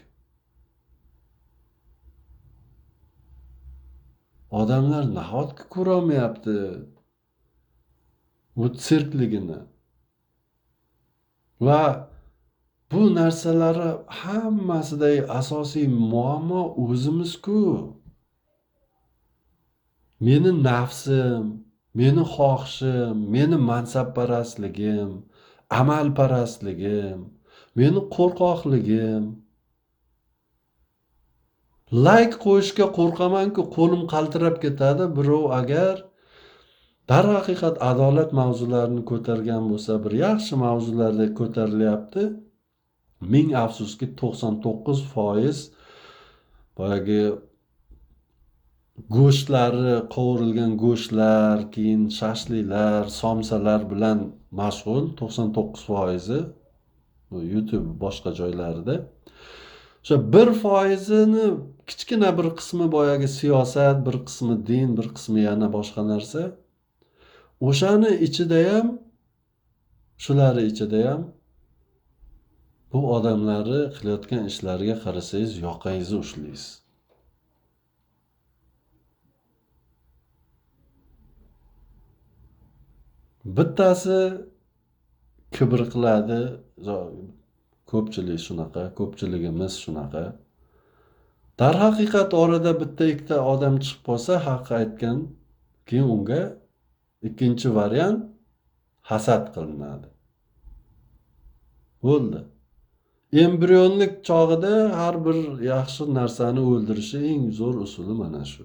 Odamlar nahotki ko'rolmayapti bu sirkligini. Va bu narsalari hammasidagi asosiy muammo o'zimiz-ku. Meni nafsim, meni xohishim, meni mansabparastligim, amalparastligim, meni qo'rqoqligim. Like qo'yishga qo'rqamanku, qo'lim qaltirab ketadi. Birov agar darhaqiqat adolat mavzularini ko'targan bo'lsa, bir yaxshi mavzularda ko'tarilyapti. Ming afsuski 99% boyagi go'shtlari, qovurilgan go'shtlar, keyin shashliklar, somsalar bilan mashg'ul 99%. Bu YouTube boshqa joylarida. O'sha 1%ni kichkina bir qismi boyagi siyosat, bir qismi din, bir qismi yana boshqa narsa. O'shani ichida ham, shular ichida ham bu odamlarni qilayotgan ishlariga qarasangiz yoqangizni ushlaysiz. Bittasi kibr qiladi, ko'pchilik shunaqa, ko'pchiligimiz shunaqa. Darhaqiqat orada bitta ikkita odam chiqib qolsa, haq aytgan, keyin unga ikkinchi variant hasad qilinadi. Bo'ldi. Embrionlik chog'ida har bir yaxshi narsani o'ldirishi eng zo'r usuli mana shu.